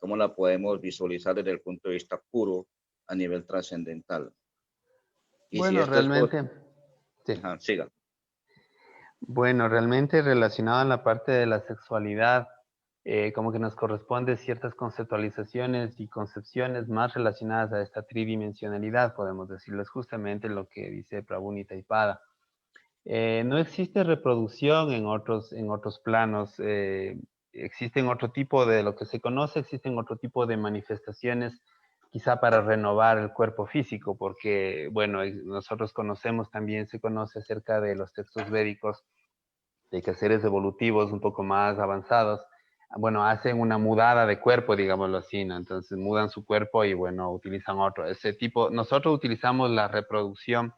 ¿Cómo la podemos visualizar desde el punto de vista puro a nivel trascendental? Y bueno, si realmente... Sí. Ajá, siga. Bueno, realmente relacionado en la parte de la sexualidad, como que nos corresponde ciertas conceptualizaciones y concepciones más relacionadas a esta tridimensionalidad, podemos decirles justamente lo que dice Prabhu Nitaipada. No existe reproducción en otros planos, existen otro tipo de lo que se conoce, existen otro tipo de manifestaciones quizá para renovar el cuerpo físico, porque, bueno, nosotros conocemos también, se conoce acerca de los textos védicos, de que seres evolutivos un poco más avanzados bueno, hacen una mudada de cuerpo, digámoslo así, ¿no? Entonces mudan su cuerpo y, bueno, utilizan otro. Ese tipo, nosotros utilizamos la reproducción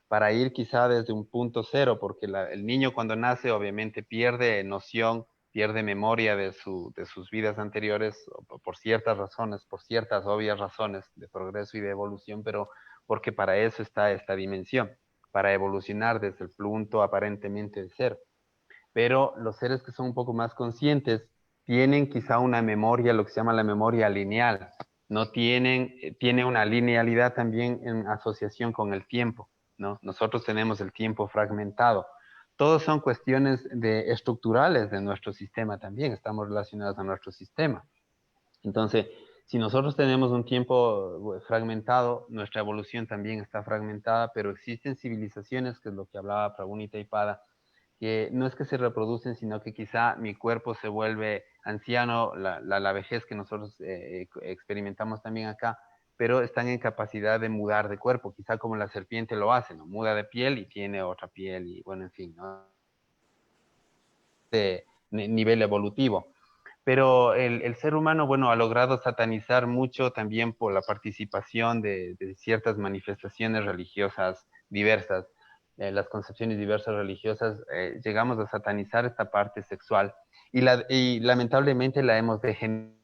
para ir quizá desde un punto cero, porque el niño cuando nace obviamente pierde noción, pierde memoria de sus vidas anteriores por ciertas razones, por ciertas obvias razones de progreso y de evolución, pero porque para eso está esta dimensión, para evolucionar desde el punto aparentemente de cero. Pero los seres que son un poco más conscientes tienen quizá una memoria, lo que se llama la memoria lineal, no tienen, tiene una linealidad también en asociación con el tiempo, ¿no? Nosotros tenemos el tiempo fragmentado. Todos son cuestiones estructurales de nuestro sistema también, estamos relacionados a nuestro sistema. Entonces, si nosotros tenemos un tiempo fragmentado, nuestra evolución también está fragmentada, pero existen civilizaciones, que es lo que hablaba Prabhu Taipada, que no es que se reproducen, sino que quizá mi cuerpo se vuelve anciano, la vejez que nosotros experimentamos también acá, pero están en capacidad de mudar de cuerpo, quizá como la serpiente lo hace, ¿no? Muda de piel y tiene otra piel, y bueno, en fin, ¿no? De nivel evolutivo. Pero el ser humano, bueno, ha logrado satanizar mucho también por la participación de ciertas manifestaciones religiosas diversas, las concepciones diversas religiosas, llegamos a satanizar esta parte sexual y lamentablemente la hemos degenerado.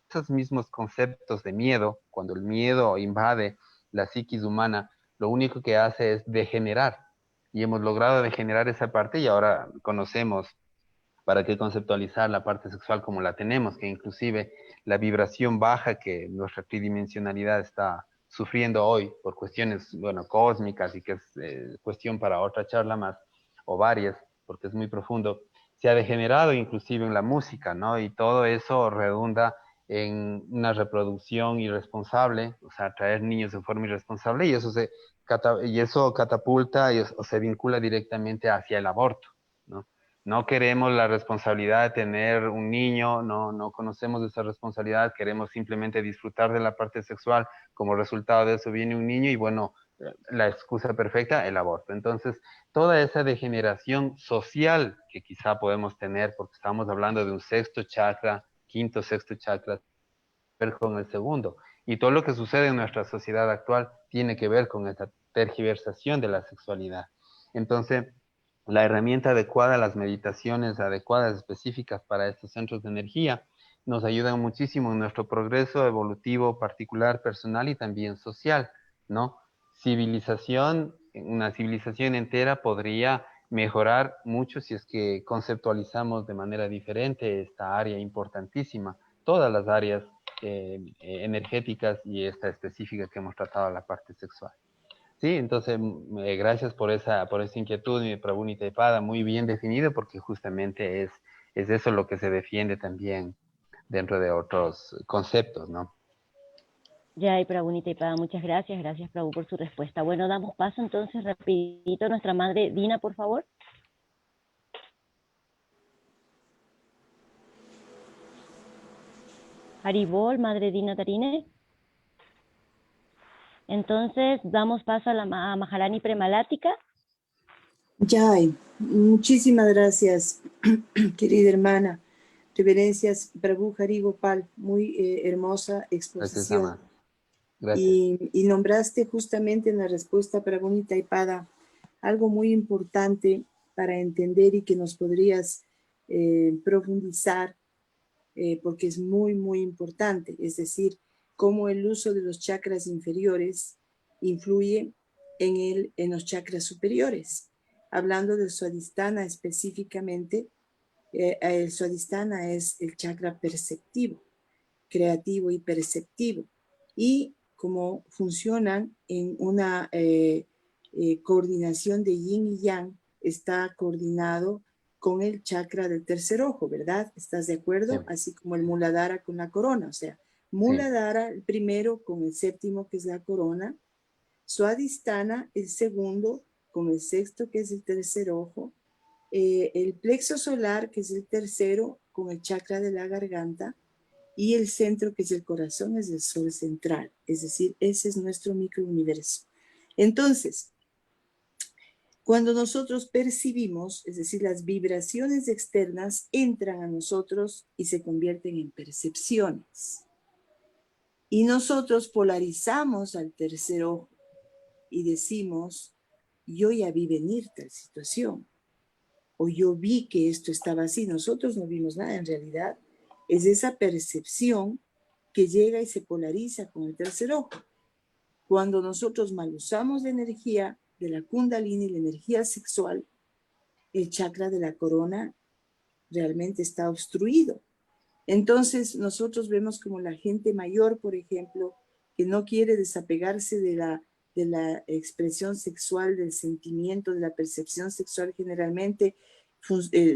Esos mismos conceptos de miedo, cuando el miedo invade la psiquis humana, lo único que hace es degenerar. Y hemos logrado degenerar esa parte y ahora conocemos para qué conceptualizar la parte sexual como la tenemos, que inclusive la vibración baja que nuestra tridimensionalidad está sufriendo hoy por cuestiones, bueno, cósmicas y que es cuestión para otra charla más, o varias, porque es muy profundo, se ha degenerado inclusive en la música, ¿no? Y todo eso redunda en una reproducción irresponsable, o sea, traer niños de forma irresponsable, y eso catapulta o se vincula directamente hacia el aborto, ¿no? No queremos la responsabilidad de tener un niño, no conocemos esa responsabilidad, queremos simplemente disfrutar de la parte sexual, como resultado de eso viene un niño y bueno, la excusa perfecta, el aborto. Entonces, toda esa degeneración social que quizá podemos tener, porque estamos hablando de un sexto chakra, quinto, sexto chakra, ver con el segundo. Y todo lo que sucede en nuestra sociedad actual tiene que ver con esta tergiversación de la sexualidad. Entonces, la herramienta adecuada, las meditaciones adecuadas, específicas para estos centros de energía, nos ayudan muchísimo en nuestro progreso evolutivo particular, personal y también social, ¿no? Una civilización entera podría mejorar mucho si es que conceptualizamos de manera diferente esta área importantísima, todas las áreas energéticas y esta específica que hemos tratado, la parte sexual. Sí, entonces gracias por esa inquietud, mi Prabhu Taipada, muy bien definido, porque justamente es eso lo que se defiende también dentro de otros conceptos, ¿no? Ya, y Prabhu Taipada, muchas gracias. Gracias, Prabhu, por su respuesta. Bueno, damos paso entonces rapidito a nuestra madre Dina, por favor. Haribol, madre Dina Tarine. Entonces, damos paso a Maharani Premalática. Jai, muchísimas gracias, querida hermana. Reverencias, Prabhu Hari Gopal, muy hermosa Gracias, exposición. Ama. Gracias. Y nombraste justamente en la respuesta Prabhu Taipada algo muy importante para entender y que nos podrías profundizar, porque es muy, muy importante. Es decir, cómo el uso de los chakras inferiores influye en los chakras superiores. Hablando del Swadhisthana específicamente, el Swadhisthana es el chakra perceptivo, creativo y perceptivo. Y como funcionan en una coordinación de yin y yang, está coordinado con el chakra del tercer ojo, ¿verdad? ¿Estás de acuerdo? Sí, Así como el Muladhara con la corona, o sea, sí. Muladhara el primero con el séptimo que es la corona, Swadhisthana el segundo con el sexto que es el tercer ojo, el plexo solar que es el tercero con el chakra de la garganta y el centro que es el corazón es el sol central, es decir, ese es nuestro microuniverso. Entonces, Cuando nosotros percibimos, es decir, las vibraciones externas entran a nosotros y se convierten en percepciones. Y nosotros polarizamos al tercer ojo y decimos, yo ya vi venir tal situación, o yo vi que esto estaba así. Nosotros no vimos nada, en realidad es esa percepción que llega y se polariza con el tercer ojo. Cuando nosotros mal usamos la energía de la Kundalini, la energía sexual, el chakra de la corona realmente está obstruido. Entonces nosotros vemos como la gente mayor, por ejemplo, que no quiere desapegarse de la expresión sexual, del sentimiento, de la percepción sexual, generalmente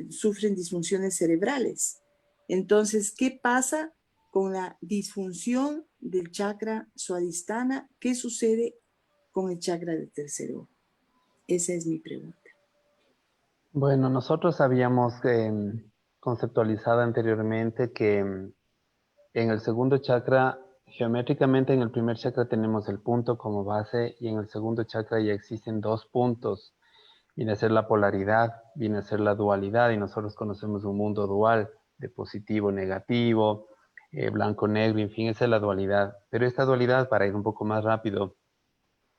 sufren disfunciones cerebrales. Entonces, ¿qué pasa con la disfunción del chakra suadhisthana? ¿Qué sucede con el chakra del tercer ojo? Esa es mi pregunta. Bueno, nosotros habíamos conceptualizado anteriormente que en el segundo chakra, geométricamente en el primer chakra tenemos el punto como base y en el segundo chakra ya existen dos puntos. Viene a ser la polaridad, viene a ser la dualidad y nosotros conocemos un mundo dual de positivo, negativo, blanco, negro, en fin, esa es la dualidad. Pero esta dualidad, para ir un poco más rápido,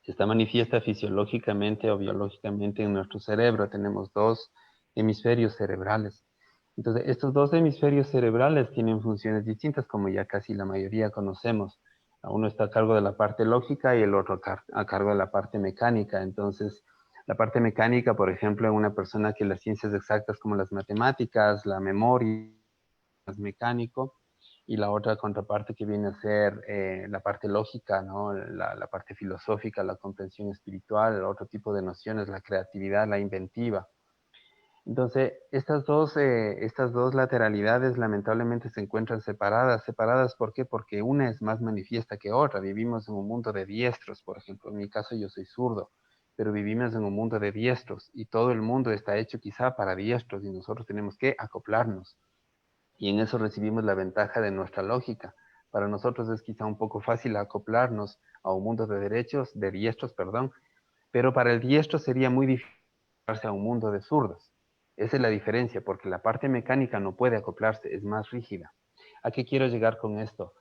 está manifiesta fisiológicamente o biológicamente en nuestro cerebro. Tenemos dos hemisferios cerebrales. Entonces, estos dos hemisferios cerebrales tienen funciones distintas, como ya casi la mayoría conocemos. Uno está a cargo de la parte lógica y el otro a cargo de la parte mecánica. Entonces, la parte mecánica, por ejemplo, en una persona que las ciencias exactas como las matemáticas, la memoria, es mecánico, y la otra contraparte que viene a ser la parte lógica, ¿no? La parte filosófica, la comprensión espiritual, el otro tipo de nociones, la creatividad, la inventiva. Entonces, estas dos lateralidades lamentablemente se encuentran separadas. ¿Separadas por qué? Porque una es más manifiesta que otra. Vivimos en un mundo de diestros, por ejemplo. En mi caso yo soy zurdo, pero vivimos en un mundo de diestros y todo el mundo está hecho quizá para diestros y nosotros tenemos que acoplarnos. Y en eso recibimos la ventaja de nuestra lógica. Para nosotros es quizá un poco fácil acoplarnos a un mundo de diestros, perdón, pero para el diestro sería muy difícil acoplarse a un mundo de zurdos. Esa es la diferencia, porque la parte mecánica no puede acoplarse, es más rígida. ¿A qué quiero llegar con esto?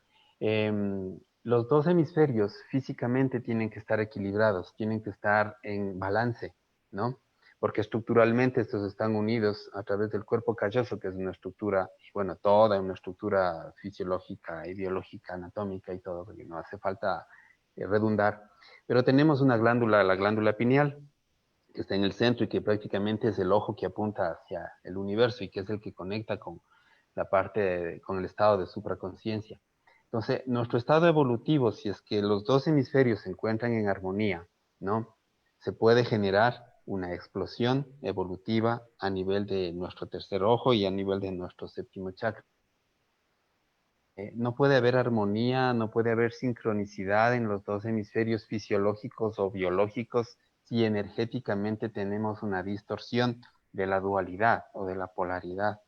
Los dos hemisferios físicamente tienen que estar equilibrados, tienen que estar en balance, ¿no? Porque estructuralmente estos están unidos a través del cuerpo calloso, que es una estructura, bueno, toda una estructura fisiológica y biológica, anatómica y todo, porque no hace falta redundar. Pero tenemos una glándula, la glándula pineal, que está en el centro y que prácticamente es el ojo que apunta hacia el universo y que es el que conecta con la parte, con el estado de supraconciencia. Entonces, nuestro estado evolutivo, si es que los dos hemisferios se encuentran en armonía, ¿no? Se puede generar una explosión evolutiva a nivel de nuestro tercer ojo y a nivel de nuestro séptimo chakra. No puede haber armonía, no puede haber sincronicidad en los dos hemisferios fisiológicos o biológicos si energéticamente tenemos una distorsión de la dualidad o de la polaridad.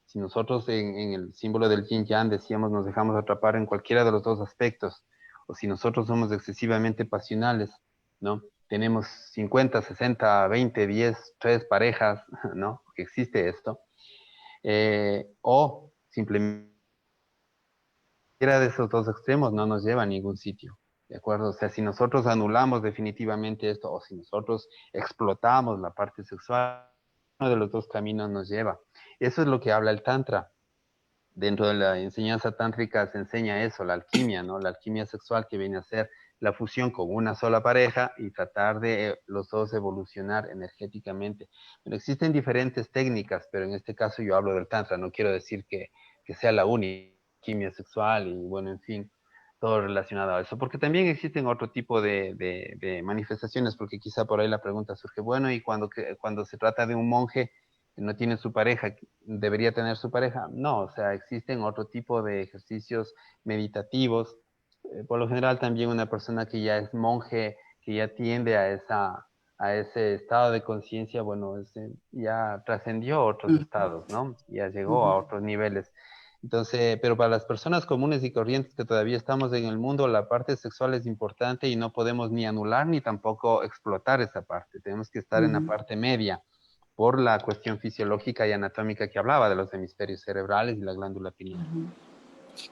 Si nosotros en el símbolo del yin yang decíamos nos dejamos atrapar en cualquiera de los dos aspectos, o si nosotros somos excesivamente pasionales, ¿no? Tenemos 50, 60, 20, 10, 3 parejas, ¿no? Que existe esto. O simplemente cualquiera de esos dos extremos no nos lleva a ningún sitio, ¿de acuerdo? O sea, si nosotros anulamos definitivamente esto o si nosotros explotamos la parte sexual, uno de los dos caminos nos lleva. Eso es lo que habla el Tantra. Dentro de la enseñanza tántrica se enseña eso, la alquimia, ¿no? La alquimia sexual que viene a ser la fusión con una sola pareja y tratar de los dos evolucionar energéticamente. Pero existen diferentes técnicas, pero en este caso yo hablo del Tantra, no quiero decir que sea la única alquimia sexual y bueno, en fin, todo relacionado a eso, porque también existen otro tipo de manifestaciones, porque quizá por ahí la pregunta surge, bueno, y cuando se trata de un monje que no tiene su pareja, ¿debería tener su pareja? No, o sea, existen otro tipo de ejercicios meditativos. Por lo general también una persona que ya es monje, que ya tiende a ese estado de conciencia, bueno, ya trascendió otros estados, ¿no? Ya llegó a otros niveles. Entonces, pero para las personas comunes y corrientes que todavía estamos en el mundo, la parte sexual es importante y no podemos ni anular ni tampoco explotar esa parte. Tenemos que estar en la parte media por la cuestión fisiológica y anatómica que hablaba de los hemisferios cerebrales y la glándula pineal.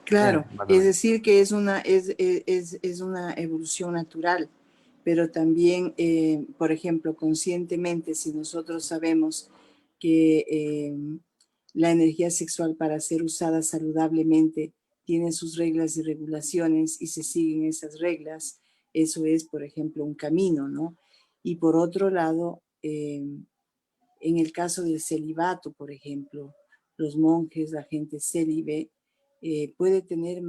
Claro, Más o es menos. decir que es una evolución natural, pero también, por ejemplo, conscientemente, si nosotros sabemos que la energía sexual para ser usada saludablemente tiene sus reglas y regulaciones y se siguen esas reglas, eso es, por ejemplo, un camino, ¿no? Y por otro lado, en el caso del celibato, por ejemplo, los monjes, la gente célibe, puede tener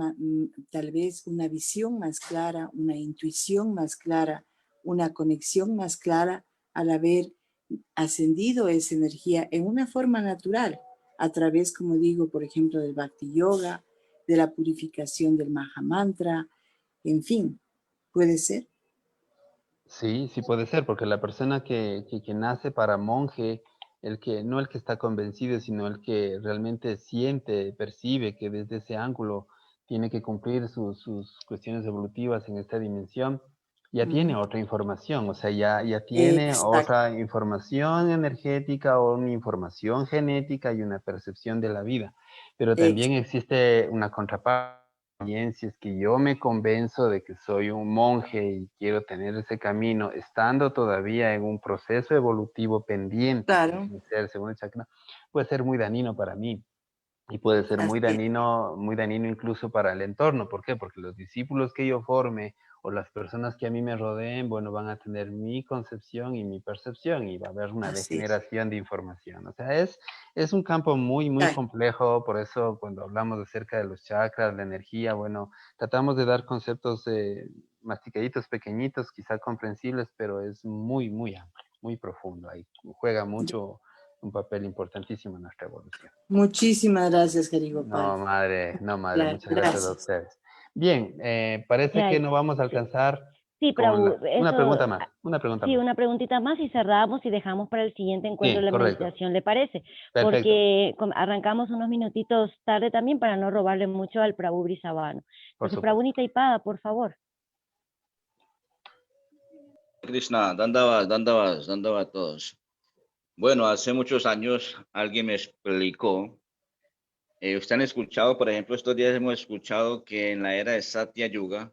tal vez una visión más clara, una intuición más clara, una conexión más clara al haber ascendido esa energía en una forma natural, a través, como digo, por ejemplo, del Bhakti Yoga, de la purificación del Mahamantra, en fin, puede ser. Sí, sí puede ser, porque la persona que nace para monje, no el que está convencido, sino el que realmente siente, percibe que desde ese ángulo tiene que cumplir sus cuestiones evolutivas en esta dimensión, ya tiene otra información, o sea, ya tiene Exacto. otra información energética o una información genética y una percepción de la vida. Pero también existe una contraparte. Bien, si es que yo me convenzo de que soy un monje y quiero tener ese camino, estando todavía en un proceso evolutivo pendiente, que Claro, viene a ser el segundo chakra, puede ser muy dañino para mí y puede ser así muy dañino incluso para el entorno. ¿Por qué? Porque los discípulos que yo forme o las personas que a mí me rodeen, bueno, van a tener mi concepción y mi percepción y va a haber una así es. degeneración de información. O sea, es un campo muy, muy Ay, complejo, por eso cuando hablamos acerca de los chakras, la energía, bueno, tratamos de dar conceptos masticaditos, pequeñitos, quizá comprensibles, pero es muy, muy amplio, muy profundo. Ahí juega mucho un papel importantísimo en nuestra evolución. muchísimas gracias, Jarigopal. No, madre, Claro, muchas gracias a gracias. ustedes. Bien, parece que Ay, no vamos a sí, alcanzar sí, con Prabhu, una eso, pregunta más, una pregunta sí, más. una preguntita más y cerramos y dejamos para el siguiente encuentro Sí, la correcto, meditación, ¿le parece? perfecto, Porque arrancamos unos minutitos tarde también para no robarle mucho al Prabhu Brisabano. por Entonces, supuesto. Prabhu Nitaipada, por favor. Krishna, dónde vas todos. Bueno, hace muchos años alguien me explicó, ustedes han escuchado, por ejemplo, estos días hemos escuchado que en la era de Satya Yuga,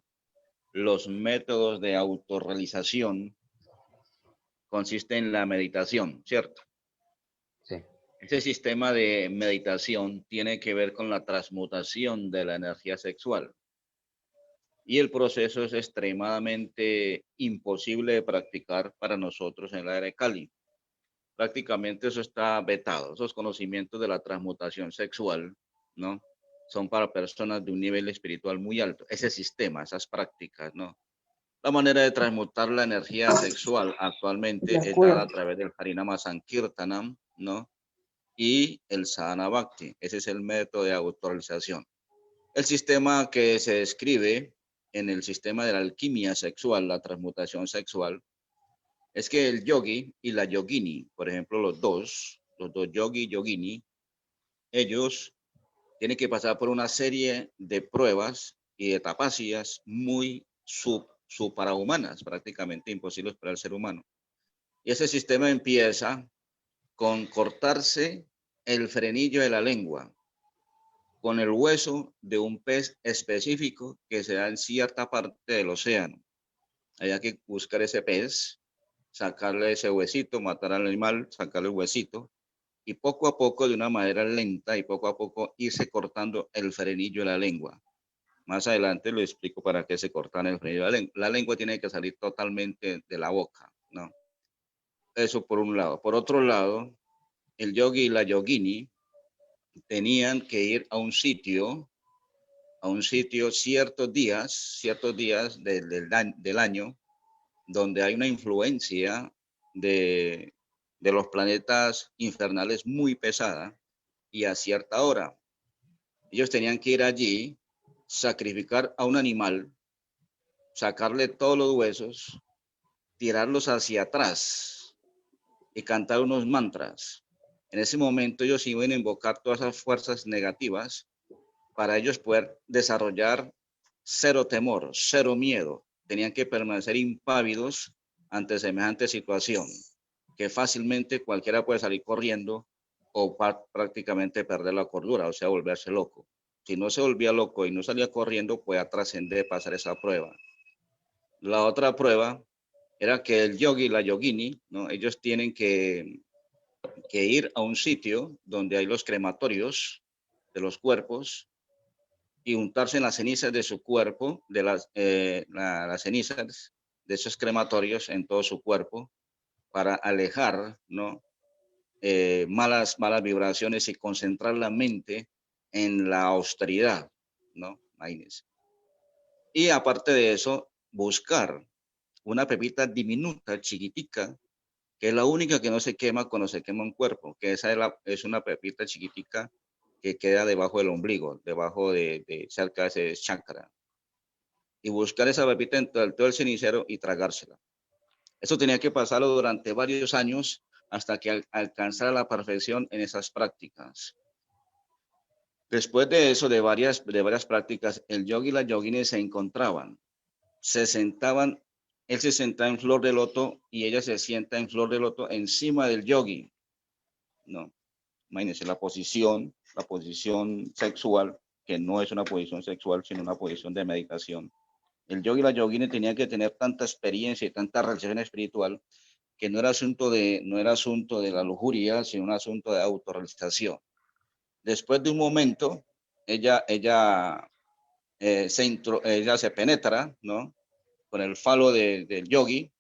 los métodos de autorrealización consisten en la meditación, ¿cierto? Sí, Este sistema de meditación tiene que ver con la transmutación de la energía sexual y el proceso es extremadamente imposible de practicar para nosotros en la era de Kali. Prácticamente eso está vetado. Esos conocimientos de la transmutación sexual, ¿no? Son para personas de un nivel espiritual muy alto. Ese sistema, esas prácticas, ¿no? La manera de transmutar la energía sexual De actualmente es dada acuerdo. a través del Harinama Sankirtanam, ¿no? Y el Sadhana Bhakti. Ese es el método de autorización. El sistema que se describe en el sistema de la alquimia sexual, la transmutación sexual, es que el yogi y la yogini, por ejemplo, los dos yogi y yogini, ellos tienen que pasar por una serie de pruebas y de tapacias muy suprahumanas, prácticamente imposibles para el ser humano. Y ese sistema empieza con cortarse el frenillo de la lengua, con el hueso de un pez específico que se da en cierta parte del océano. Hay que buscar ese pez, sacarle ese huesito, matar al animal, sacarle el huesito y poco a poco, de una manera lenta y poco a poco, irse cortando el frenillo de la lengua. Más adelante lo explico para qué se cortan el frenillo de la lengua. La lengua tiene que salir totalmente de la boca, ¿no? Eso por un lado. Por otro lado, el yogi y la yogini tenían que ir a un sitio ciertos días del año, donde hay una influencia de, de los planetas infernales muy pesada y a cierta hora. Ellos tenían que ir allí, sacrificar a un animal, sacarle todos los huesos, tirarlos hacia atrás y cantar unos mantras. En ese momento ellos iban a invocar todas esas fuerzas negativas para ellos poder desarrollar cero temor, cero miedo. Tenían que permanecer impávidos ante semejante situación, que fácilmente cualquiera puede salir corriendo o prácticamente perder la cordura, o sea, volverse loco. Si no se volvía loco y no salía corriendo, podía trascender, pasar esa prueba. La otra prueba era que el yogi y la yogini, ¿no? Ellos tienen que ir a un sitio donde hay los crematorios de los cuerpos y untarse en las cenizas de su cuerpo, de las cenizas de esos crematorios en todo su cuerpo, para alejar, ¿no? malas vibraciones y concentrar la mente en la austeridad, ¿no? Imagínense. Y aparte de eso, buscar una pepita diminuta, chiquitica, que es la única que no se quema cuando se quema un cuerpo, que esa es una pepita chiquitica que queda debajo del ombligo, debajo cerca de ese chakra. Y buscar esa pepita en todo el cenicero y tragársela. Eso tenía que pasarlo durante varios años hasta que alcanzara la perfección en esas prácticas. Después de eso, de varias prácticas, el yogi y la yogini se encontraban, se sentaban, él se sentaba en flor de loto y ella se sienta en flor de loto encima del yogi. No, imagínense la posición sexual, que no es una posición sexual, sino una posición de meditación. El yogi y la yogini tenían que tener tanta experiencia y tanta relación espiritual que no era asunto de la lujuria, sino un asunto de autorrealización. Después de un momento, ella se penetra, ¿no? Con el falo del yogi,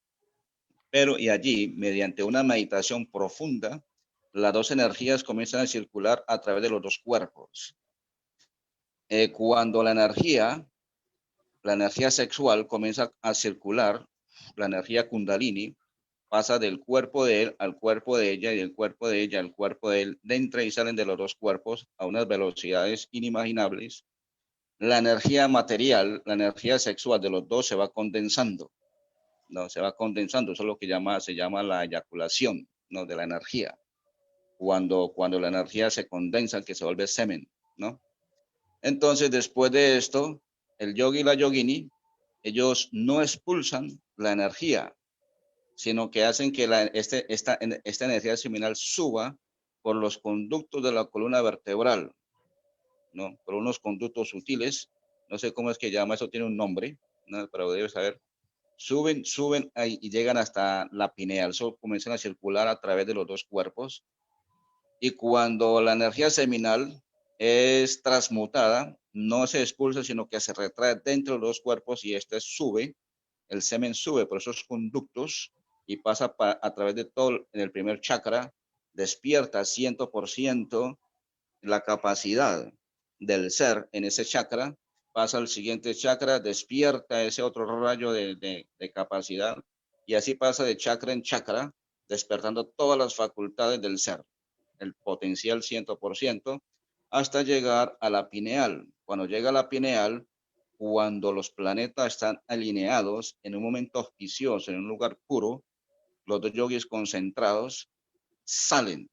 y allí, mediante una meditación profunda, las dos energías comienzan a circular a través de los dos cuerpos. Cuando la energía sexual comienza a circular, la energía kundalini pasa del cuerpo de él al cuerpo de ella y del cuerpo de ella al cuerpo de él, entra y salen de los dos cuerpos a unas velocidades inimaginables. La energía material, la energía sexual de los dos se va condensando, ¿no? Se va condensando, eso es lo que se llama la eyaculación, ¿no? De la energía. Cuando la energía se condensa, que se vuelve semen, ¿no? Entonces, después de esto, el yogi y la yogini, ellos no expulsan la energía, sino que hacen que esta energía seminal suba por los conductos de la columna vertebral, ¿no? Por unos conductos sutiles, no sé cómo es que llama, eso tiene un nombre, ¿no? Pero debes saber. Suben ahí y llegan hasta la pineal, comienzan a circular a través de los dos cuerpos, y cuando la energía seminal es transmutada, no se expulsa, sino que se retrae dentro de los dos cuerpos y sube, el semen sube por esos conductos y pasa a través de todo, en el primer chakra, despierta 100% la capacidad del ser en ese chakra, pasa al siguiente chakra, despierta ese otro rayo de capacidad, y así pasa de chakra en chakra, despertando todas las facultades del ser, el potencial 100%, hasta llegar a la pineal. Cuando llega a la pineal, cuando los planetas están alineados en un momento auspicioso, en un lugar puro, los dos yogis concentrados salen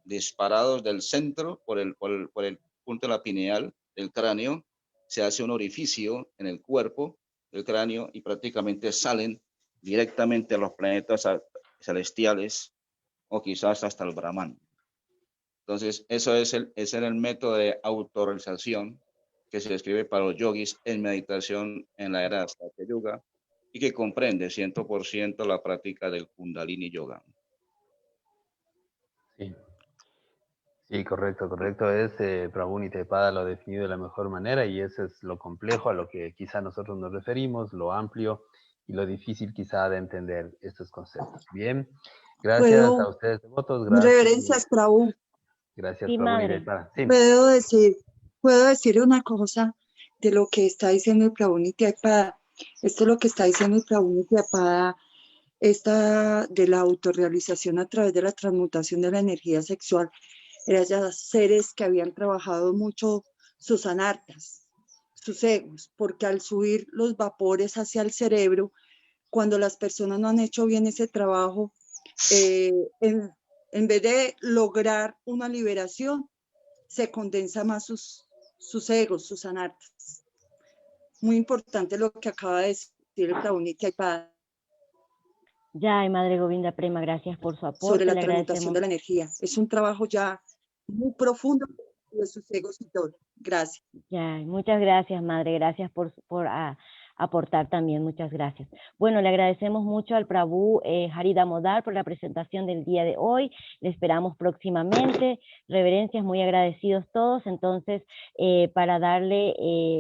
disparados del centro por el punto de la pineal del cráneo, se hace un orificio en el cuerpo del cráneo y prácticamente salen directamente a los planetas celestiales o quizás hasta el Brahman. Entonces, ese era el método de autorrealización que se describe para los yogis en meditación en la era de Satya Yuga y que comprende 100% la práctica del Kundalini Yoga. Sí. Sí, correcto. Prabhu Nityapada lo ha definido de la mejor manera y eso es lo complejo a lo que quizá nosotros nos referimos, lo amplio y lo difícil quizá de entender estos conceptos. Bien, gracias a ustedes devotos, gracias. Reverencias, Prabhu. Gracias, Sí, Prabhu madre. Nityapada. Sí. Puedo decir una cosa de lo que está diciendo el Prabhu Nityapada. Esto es lo que está diciendo el Prabhu Nityapada, esta de la autorrealización a través de la transmutación de la energía sexual. Eran ya seres que habían trabajado mucho sus anartas, sus egos, porque al subir los vapores hacia el cerebro, cuando las personas no han hecho bien ese trabajo, en vez de lograr una liberación, se condensa más sus egos, sus anartas. Muy importante lo que acaba de decir el Prabhu Nityaipada Ya, Madre Govinda Prema, gracias por su aporte. sobre la Le transmutación agradecemos. de la energía. Es un trabajo ya muy profundo de sus egos y todo. Gracias. Ya, muchas gracias, Madre. Gracias por aportar también. Muchas gracias. Bueno, le agradecemos mucho al Prabhu Hari Damodar por la presentación del día de hoy. Le esperamos próximamente. Reverencias, muy agradecidos todos. Entonces, para darle...